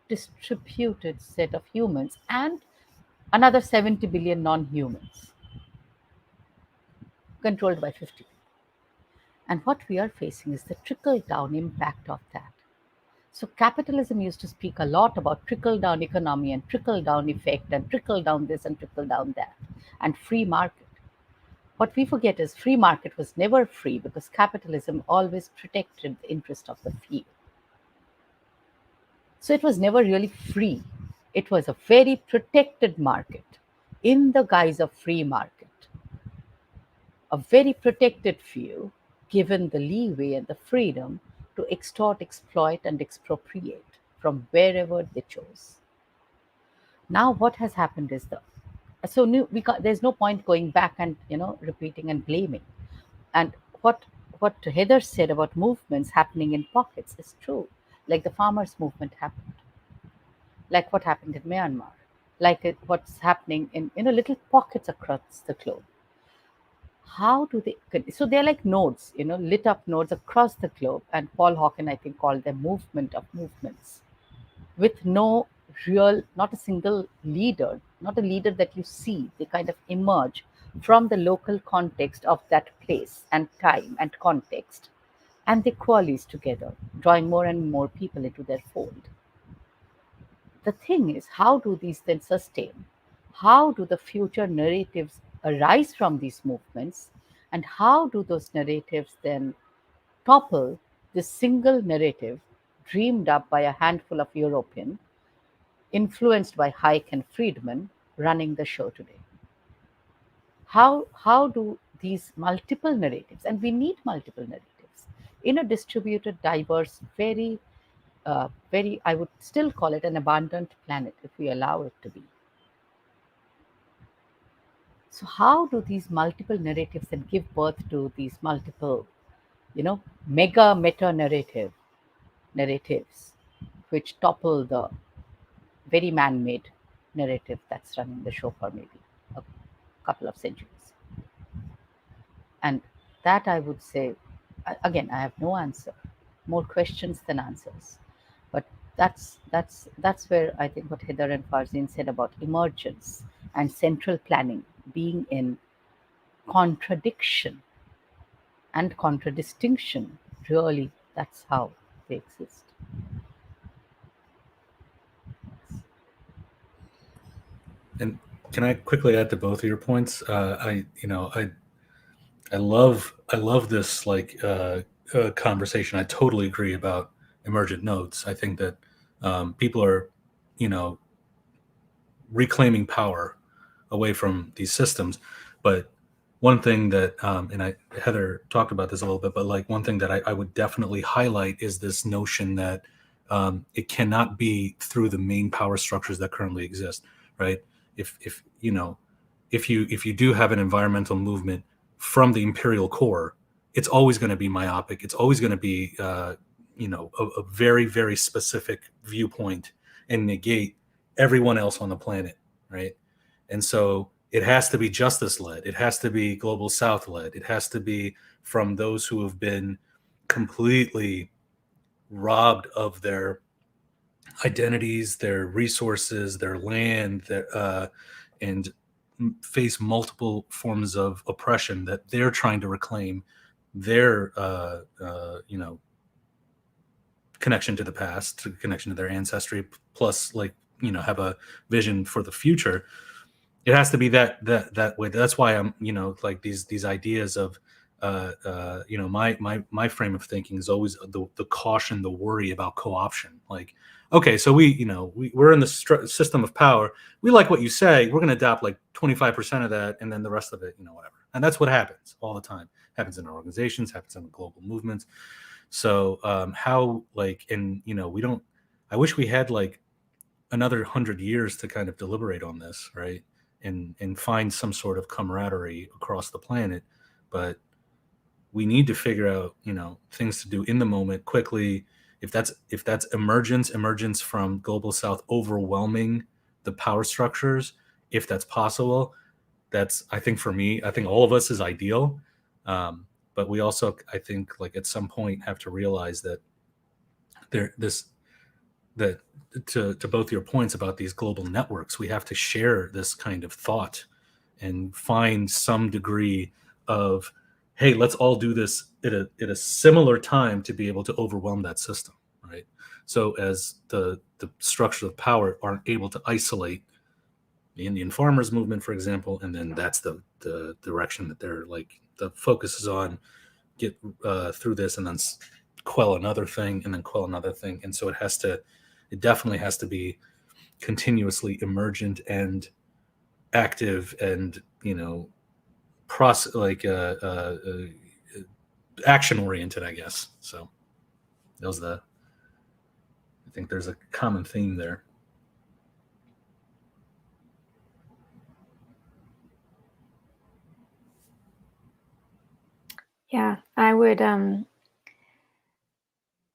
distributed set of humans and another 70 billion non-humans controlled by 50 people. And what we are facing is the trickle-down impact of that. So capitalism used to speak a lot about trickle-down economy and trickle-down effect and trickle-down this and trickle-down that and free market. What we forget is free market was never free because capitalism always protected the interest of the few. So it was never really free. It was a very protected market in the guise of free market. A very protected few given the leeway and the freedom to extort, exploit, and expropriate from wherever they chose. Now, what has happened is there's no point going back and repeating and blaming. And what Heather said about movements happening in pockets is true. Like the farmers' movement happened, like what happened in Myanmar, like what's happening in little pockets across the globe. How do they? So they're like nodes, lit up nodes across the globe. And Paul Hawken, I think, called them movement of movements, with not a single leader, not a leader that you see. They kind of emerge from the local context of that place and time and context, and they coalesce together, drawing more and more people into their fold. The thing is, how do these then sustain? How do the future narratives arise from these movements? And how do those narratives then topple this single narrative dreamed up by a handful of Europeans, influenced by Hayek and Friedman, running the show today? How do these multiple narratives, and we need multiple narratives, in a distributed, diverse, very, I would still call it an abundant planet if we allow it to be. So how do these multiple narratives that give birth to these multiple, mega meta narratives, which topple the very man-made narrative that's running the show for maybe a couple of centuries? And that, I would say, again, I have no answer, more questions than answers. But that's where I think what Heather and Farzin said about emergence and central planning being in contradiction and contradistinction, really, that's how they exist.
And can I quickly add to both of your points? I love this conversation. I totally agree about emergent nodes. I think that people are, reclaiming power away from these systems. But one thing that, Heather talked about this a little bit, but like one thing that I would definitely highlight is this notion that it cannot be through the main power structures that currently exist, right? If you do have an environmental movement from the imperial core, it's always going to be myopic. It's always going to be, a very, very specific viewpoint and negate everyone else on the planet, right? And so it has to be justice led. It has to be global South led. It has to be from those who have been completely robbed of their identities, their resources, their land, and face multiple forms of oppression that they're trying to reclaim their, connection to the past, connection to their ancestry, plus have a vision for the future. It has to be that way. That's why I'm, like these ideas of, my frame of thinking is always the caution, the worry about co-option. Like, okay, so we're in the system of power. We like what you say. We're going to adopt like 25% of that, and then the rest of it, whatever. And that's what happens all the time. Happens in organizations, happens in global movements. So we don't. I wish we had like another 100 years to kind of deliberate on this, right? And find some sort of camaraderie across the planet. But we need to figure out, things to do in the moment quickly. If that's emergence from global South overwhelming the power structures, if that's possible, that's, I think for me, I think all of us is ideal. But we also, I think, like at some point have to realize that to both your points about these global networks, we have to share this kind of thought and find some degree of, hey, let's all do this at a similar time to be able to overwhelm that system, right? So as the structures of power aren't able to isolate the Indian farmers movement, for example, and then that's the direction that they're like, the focus is on, get through this and then quell another thing and then quell another thing. And so it definitely has to be continuously emergent and active and, action oriented, I guess. So I think there's a common theme there.
Yeah, I would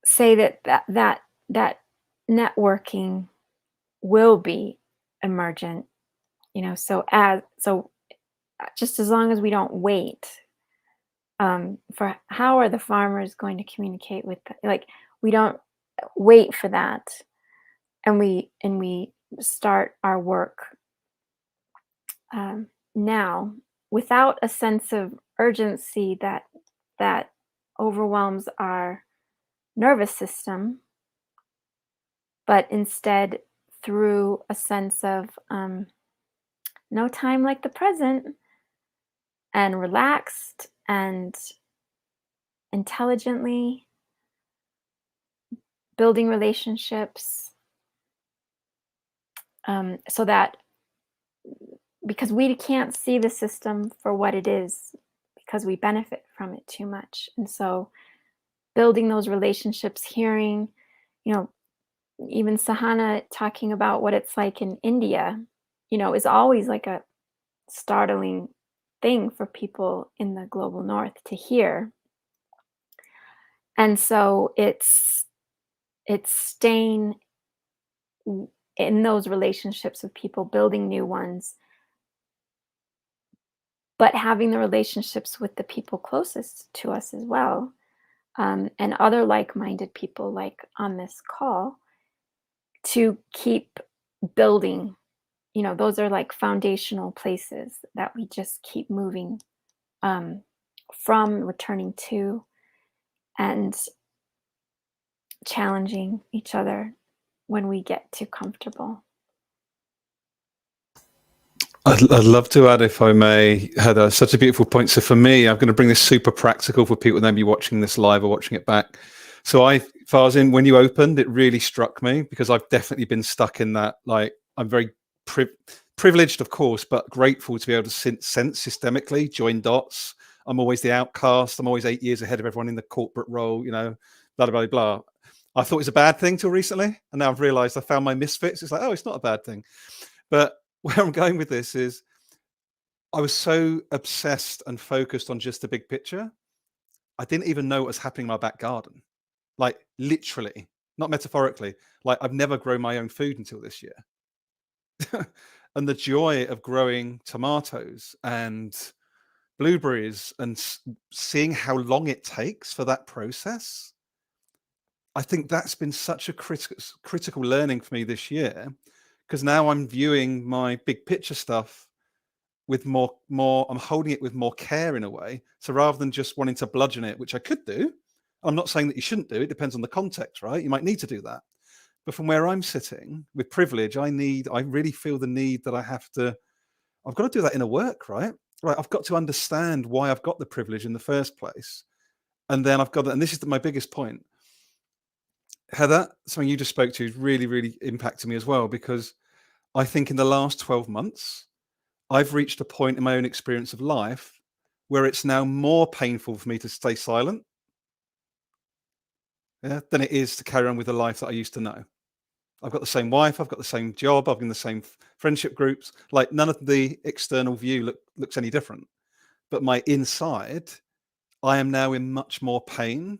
say that networking will be emergent, so just as long as we don't wait for how are the farmers going to communicate with we don't wait for that, and we start our work now without a sense of urgency that overwhelms our nervous system, but instead through a sense of no time like the present, and relaxed and intelligently building relationships, so that, because we can't see the system for what it is because we benefit from it too much. And so building those relationships, hearing, even Sahana talking about what it's like in India, is always like startling thing for people in the global north to hear. And so it's staying in those relationships with people, building new ones, but having the relationships with the people closest to us as well, and other like-minded people like on this call, to keep building. You know, those are like foundational places that we just keep moving from, returning to, and challenging each other when we get too comfortable.
I'd love to add, if I may, Heather, such a beautiful point. So for me, I'm going to bring this super practical for people that may be watching this live or watching it back. So Farzin, when you opened, it really struck me because I've definitely been stuck in that. Like, I'm very privileged, of course, but grateful to be able to sense systemically, join dots. I'm always the outcast. I'm always 8 years ahead of everyone in the corporate role, you know, blah, blah, blah. I thought it was a bad thing till recently. And now I've realized I found my misfits. It's like, oh, it's not a bad thing. But where I'm going with this is I was so obsessed and focused on just the big picture. I didn't even know what was happening in my back garden. Like, literally, not metaphorically. Like, I've never grown my own food until this year. And the joy of growing tomatoes and blueberries and seeing how long it takes for that process, I think that's been such a critical learning for me this year, because now I'm viewing my big picture stuff with more, I'm holding it with more care in a way. So rather than just wanting to bludgeon it, which I could do, I'm not saying that you shouldn't do it. It depends on the context, right? You might need to do that. But from where I'm sitting with privilege, I really feel the need that I've got to do that inner work, right? Right. I've got to understand why I've got the privilege in the first place. And then I've got to, and this is my biggest point, Heather, something you just spoke to is really, really impacted me as well, because I think in the last 12 months, I've reached a point in my own experience of life where it's now more painful for me to stay silent, than it is to carry on with the life that I used to know. I've got the same wife, I've got the same job, I've been in the same friendship groups. Like, none of the external view looks any different. But my inside, I am now in much more pain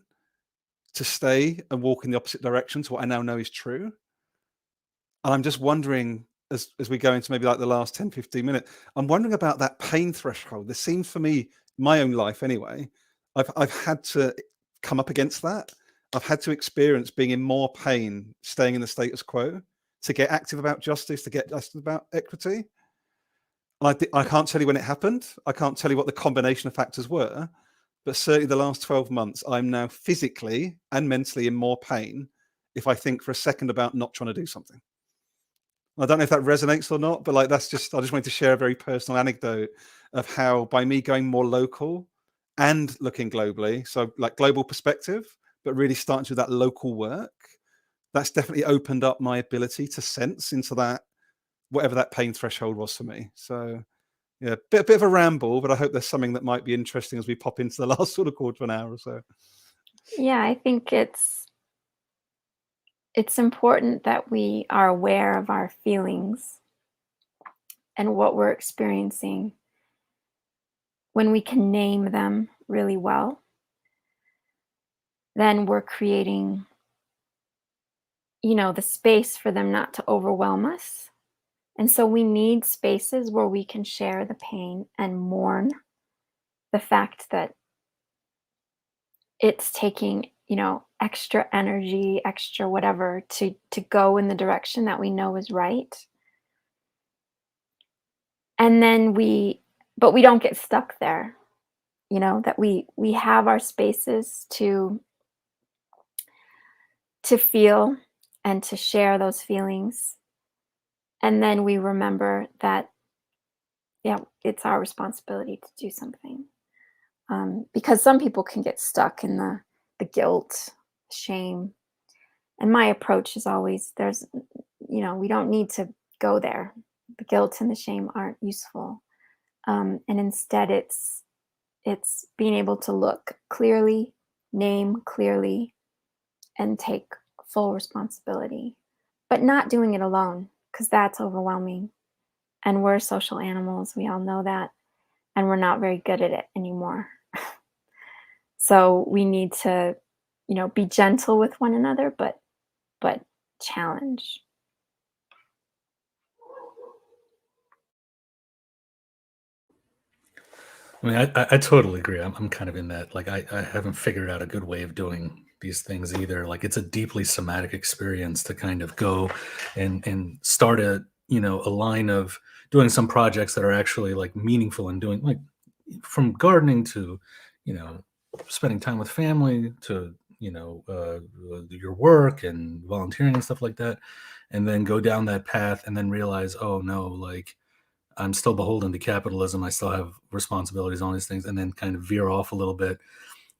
to stay and walk in the opposite direction to what I now know is true. And I'm just wondering, as we go into maybe like the last 10, 15 minutes, I'm wondering about that pain threshold. There seems, for me, my own life anyway, I've had to come up against that. I've had to experience being in more pain, staying in the status quo, to get active about justice, to get active about equity. And I can't tell you when it happened. I can't tell you what the combination of factors were, but certainly the last 12 months, I'm now physically and mentally in more pain if I think for a second about not trying to do something. I don't know if that resonates or not, but like, I just wanted to share a very personal anecdote of how, by me going more local and looking globally, so like global perspective, but really starting to do that local work, that's definitely opened up my ability to sense into that, whatever that pain threshold was for me. So yeah, bit of a ramble, but I hope there's something that might be interesting as we pop into the last sort of quarter of an hour or so.
Yeah, I think it's important that we are aware of our feelings and what we're experiencing. When we can name them really well, then we're creating, the space for them not to overwhelm us. And so we need spaces where we can share the pain and mourn the fact that it's taking, extra energy, extra whatever to go in the direction that we know is right. And then but we don't get stuck there, that we have our spaces to feel and to share those feelings. And then we remember that, it's our responsibility to do something. Because some people can get stuck in the guilt, shame. And my approach is always, we don't need to go there. The guilt and the shame aren't useful. And instead it's being able to look clearly, name clearly, and take full responsibility, but not doing it alone, because that's overwhelming. And we're social animals. We all know that. And we're not very good at it anymore. So we need to, be gentle with one another, but challenge.
I mean, I totally agree. I'm kind of in that. Like, I haven't figured out a good way of doing these things either. Like, it's a deeply somatic experience to kind of go and start a line of doing some projects that are actually like meaningful and doing, like, from gardening to spending time with family to your work and volunteering and stuff like that, and then go down that path and then realize, oh no, like, I'm still beholden to capitalism. I still have responsibilities on these things, and then kind of veer off a little bit.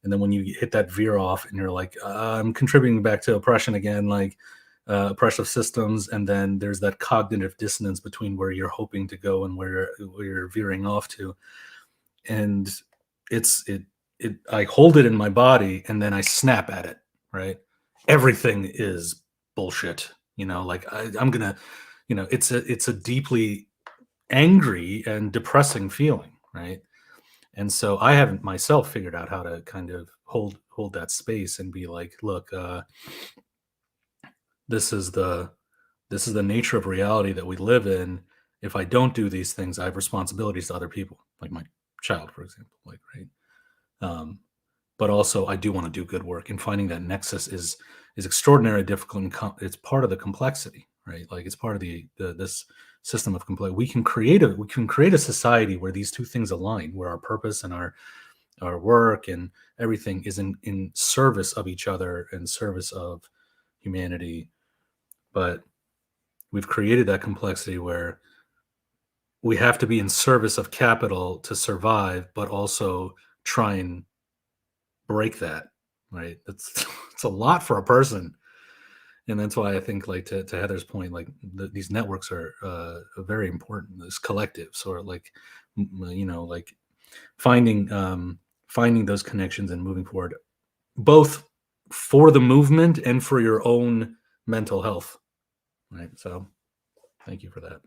And then when you hit that veer off and you're like, I'm contributing back to oppression again, like oppressive systems. And then there's that cognitive dissonance between where you're hoping to go and where you're veering off to. And I hold it in my body and then I snap at it, right? Everything is bullshit. Like I'm going to, it's a deeply angry and depressing feeling, right? And so I haven't myself figured out how to kind of hold that space and be like, look, this is the nature of reality that we live in. If I don't do these things, I have responsibilities to other people, like my child, for example, like, right. But also I do want to do good work, and finding that nexus is extraordinarily difficult, and it's part of the complexity, right? Like, it's part of this system of complexity. We can create a society where these two things align, where our purpose and our work and everything is in service of each other and service of humanity. But we've created that complexity where we have to be in service of capital to survive, but also try and break that, right? It's a lot for a person. And that's why I think, like, to Heather's point, like, these networks are very important, as collectives, or like, like finding those connections and moving forward, both for the movement and for your own mental health, right? So thank you for that.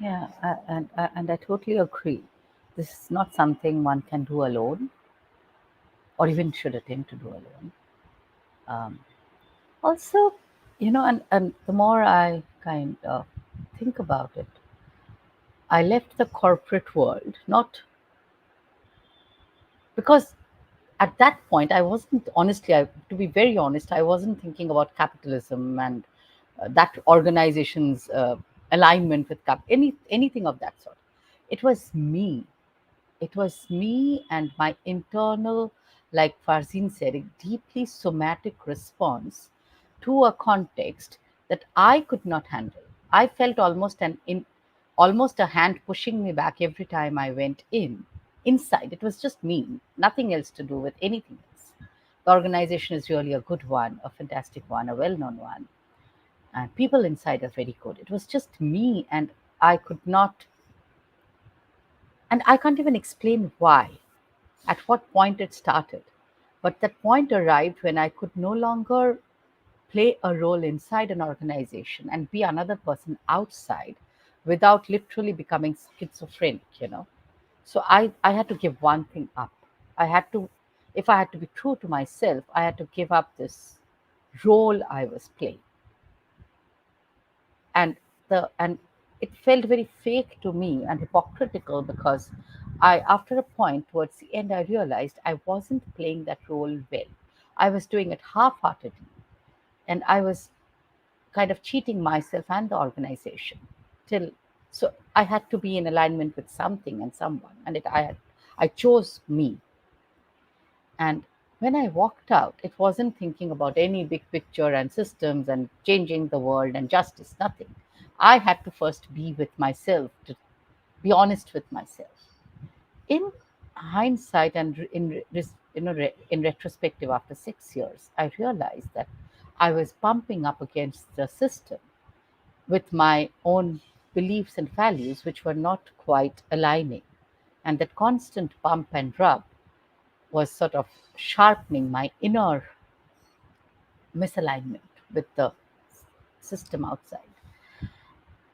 Yeah, and I totally agree. This is not something one can do alone, or even should attempt to do alone. Also, and the more I kind of think about it, I left the corporate world not because at that point I wasn't, honestly, to be very honest, I wasn't thinking about capitalism and that organization's alignment with anything of that sort. It was me. It was me and my internal, like Farzin said, a deeply somatic response to a context that I could not handle. I felt almost a hand pushing me back every time I went inside. It was just me, nothing else to do with anything else. The organization is really a good one, a fantastic one, a well-known one, and people inside are very good. It was just me, and I could not, and I can't even explain why, at what point it started. But that point arrived when I could no longer play a role inside an organization and be another person outside without literally becoming schizophrenic. So I had to give one thing up. I had to, if I had to be true to myself, I had to give up this role I was playing. And it felt very fake to me and hypocritical, because after a point towards the end, I realized I wasn't playing that role well. I was doing it half-heartedly, and I was kind of cheating myself and the organization. So I had to be in alignment with something and someone, and I chose me. And when I walked out, it wasn't thinking about any big picture and systems and changing the world and justice, nothing. I had to first be with myself, to be honest with myself. In hindsight and in retrospective, after 6 years, I realized that I was bumping up against the system with my own beliefs and values, which were not quite aligning. And that constant bump and rub was sort of sharpening my inner misalignment with the system outside.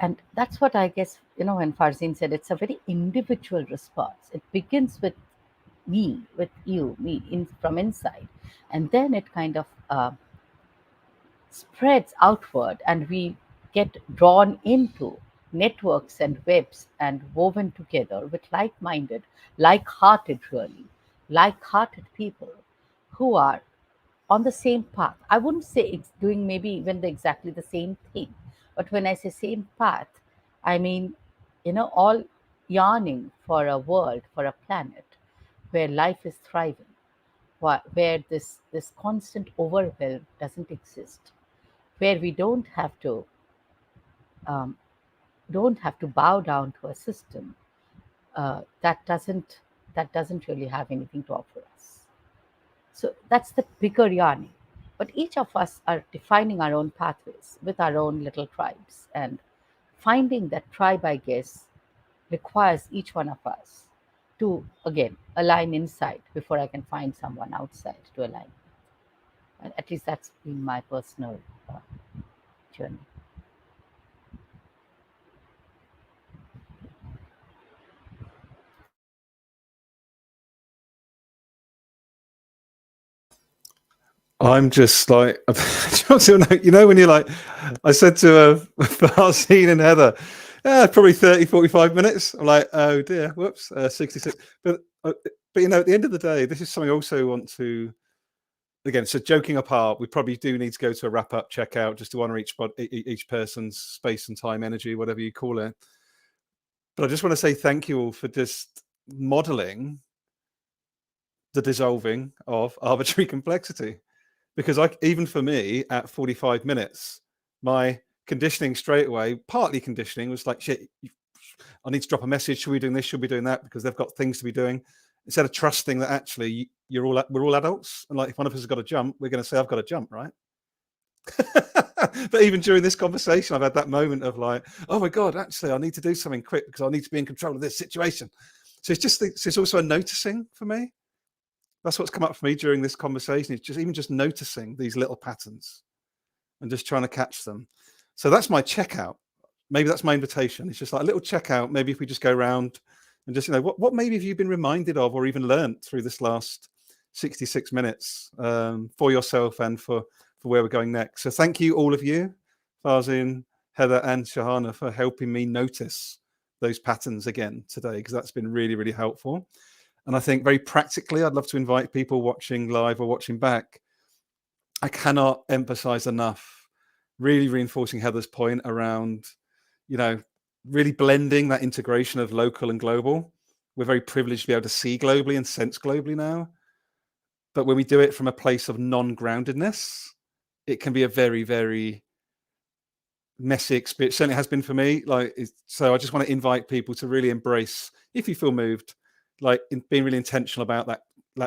And that's what I guess, when Farzin said it's a very individual response. It begins with me, with you, from inside. And then it kind of spreads outward, and we get drawn into networks and webs and woven together with like-minded, like-hearted people who are on the same path. I wouldn't say it's doing maybe even exactly the same thing, but when I say same path, I mean, all yearning for a world, for a planet where life is thriving, where this constant overwhelm doesn't exist, where we um, don't have to bow down to a system that doesn't really have anything to offer us. So that's the bigger yearning. But each of us are defining our own pathways with our own little tribes, and finding that tribe, I guess, requires each one of us to again align inside before I can find someone outside to align with. And at least that's been my personal journey.
I'm just like, when you're like, I said to Farzin and Heather, probably 30, 45 minutes. I'm like, oh dear, whoops, 66. But at the end of the day, this is something I also want to, again, so joking apart, we probably do need to go to a wrap up, check out, just to honor each person's space and time, energy, whatever you call it. But I just want to say thank you all for just modeling the dissolving of arbitrary complexity. Because even for me, at 45 minutes, my conditioning straight away, partly conditioning, was like, shit, I need to drop a message. Should we be doing this? Should we be doing that? Because they've got things to be doing. Instead of trusting that actually we're all adults. And like, if one of us has got to jump, we're going to say, I've got to jump, right? But even during this conversation, I've had that moment of like, oh my God, actually, I need to do something quick because I need to be in control of this situation. So it's also a noticing for me. That's what's come up for me during this conversation. It's just noticing these little patterns and just trying to catch them. So that's my checkout. Maybe that's my invitation. It's just like a little checkout. Maybe if we just go around and just, what maybe have you been reminded of or even learned through this last 66 minutes for yourself and for where we're going next. So thank you, all of you, Farzin, Heather and Shahana, for helping me notice those patterns again today, because that's been really, really helpful. And I think very practically, I'd love to invite people watching live or watching back. I cannot emphasize enough, really reinforcing Heather's point around, really blending that integration of local and global. We're very privileged to be able to see globally and sense globally now. But when we do it from a place of non-groundedness, it can be a very, very messy experience. Certainly has been for me. So I just want to invite people to really embrace, if you feel moved, being really intentional about that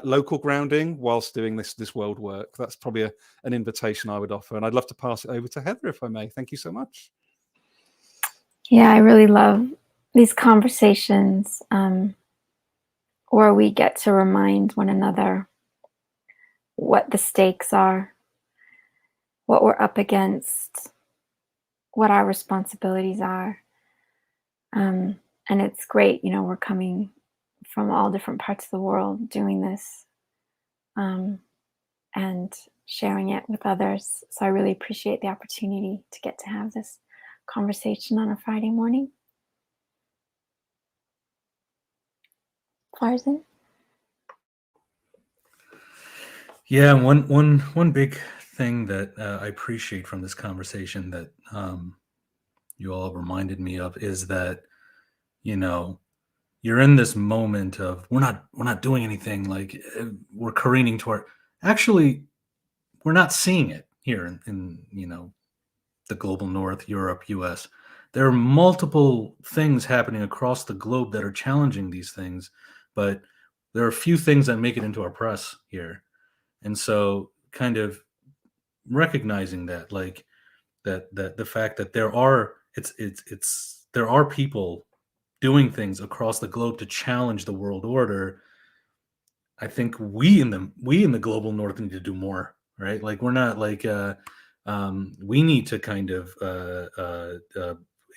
local grounding whilst doing this world work. That's probably an invitation I would offer. And I'd love to pass it over to Heather, if I may. Thank you so much.
Yeah, I really love these conversations where we get to remind one another what the stakes are, what we're up against, what our responsibilities are. And it's great, we're coming from all different parts of the world doing this and sharing it with others. So I really appreciate the opportunity to get to have this conversation on a Friday morning. Farzin?
Yeah, one big thing that I appreciate from this conversation that you all reminded me of is that, you're in this moment of we're not doing anything, like we're careening toward. Actually, we're not seeing it here in the global North, Europe, US. There are multiple things happening across the globe that are challenging these things, but there are a few things that make it into our press here. And so kind of recognizing that, like that the fact that there are people doing things across the globe to challenge the world order. I think we in the global North need to do more, right? Like we're not like we need to kind of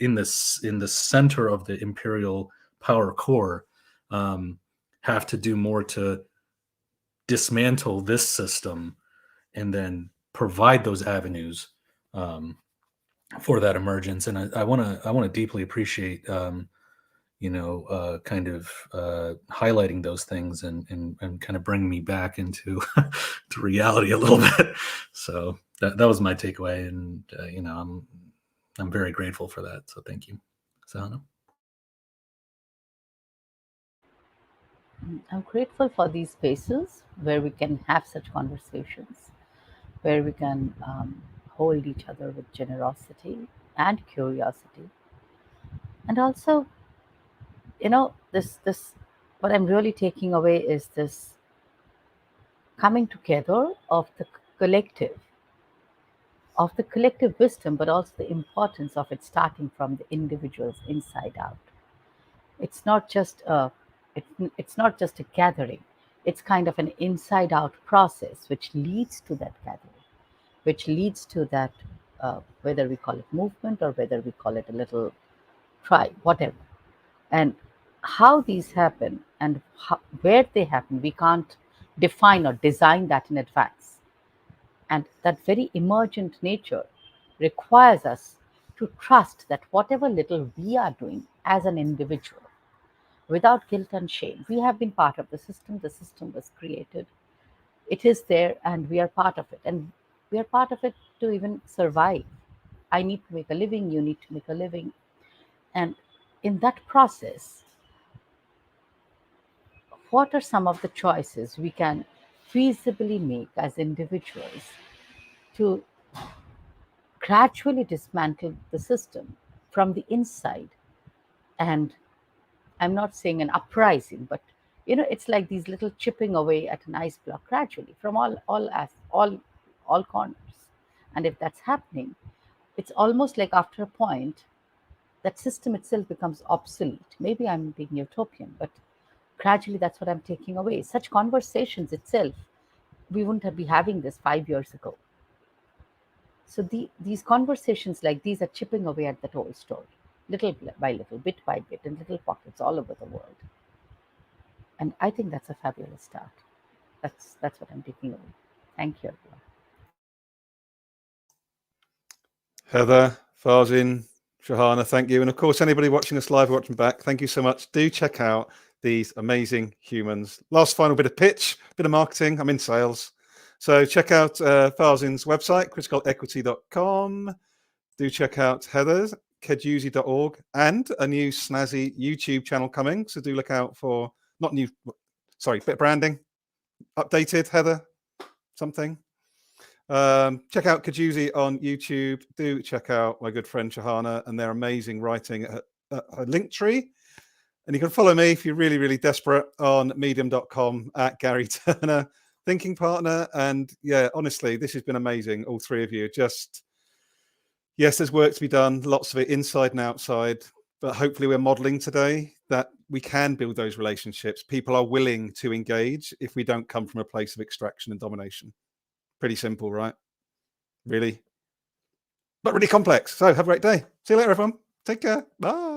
in the center of the imperial power core have to do more to dismantle this system and then provide those avenues for that emergence. And I want to deeply appreciate kind of highlighting those things and kind of bring me back into to reality a little bit. So that was my takeaway, and I'm very grateful for that. So thank you, Sahana.
I'm grateful for these spaces where we can have such conversations, where we can hold each other with generosity and curiosity. And also, this what I'm really taking away is this coming together of the collective wisdom, but also the importance of it starting from the individuals inside out. It's not just it's not just a gathering. It's kind of an inside out process which leads to that gathering, which leads to that whether we call it movement or whether we call it a little tribe, whatever. And how these happen and where they happen, we can't define or design that in advance. And that very emergent nature requires us to trust that whatever little we are doing as an individual, without guilt and shame, we have been part of the system was created, it is there, and we are part of it. And we are part of it to even survive. I need to make a living, you need to make a living. And in that process, what are some of the choices we can feasibly make as individuals to gradually dismantle the system from the inside? And I'm not saying an uprising, but it's like these little chipping away at an ice block gradually from all corners. And if that's happening, it's almost like after a point, that system itself becomes obsolete. Maybe I'm being utopian, but gradually that's what I'm taking away. Such conversations itself, we wouldn't be having this 5 years ago. So these conversations like these are chipping away at that old story, little by little, bit by bit, in little pockets all over the world. And I think that's a fabulous start. That's what I'm taking away. Thank you, everyone.
Heather, Farzin, Shahana, thank you. And of course, anybody watching us live or watching back, thank you so much. Do check out these amazing humans. Last final bit of pitch, bit of marketing. I'm in sales. So check out Farzin's website, criticalequity.com. Do check out Heather's, keduzi.org, and a new snazzy YouTube channel coming. So do look out for, bit of branding, updated, Heather, something. Check out Keduzi on YouTube. Do check out my good friend Shahana and their amazing writing at her link tree. And you can follow me if you're really, really desperate on medium.com at Gary Turner, thinking partner. And yeah, honestly, this has been amazing. All three of you. Yes, there's work to be done, lots of it inside and outside, but hopefully we're modeling today that we can build those relationships. People are willing to engage if we don't come from a place of extraction and domination. Pretty simple, right? Really? But really complex. So have a great day. See you later, everyone. Take care. Bye.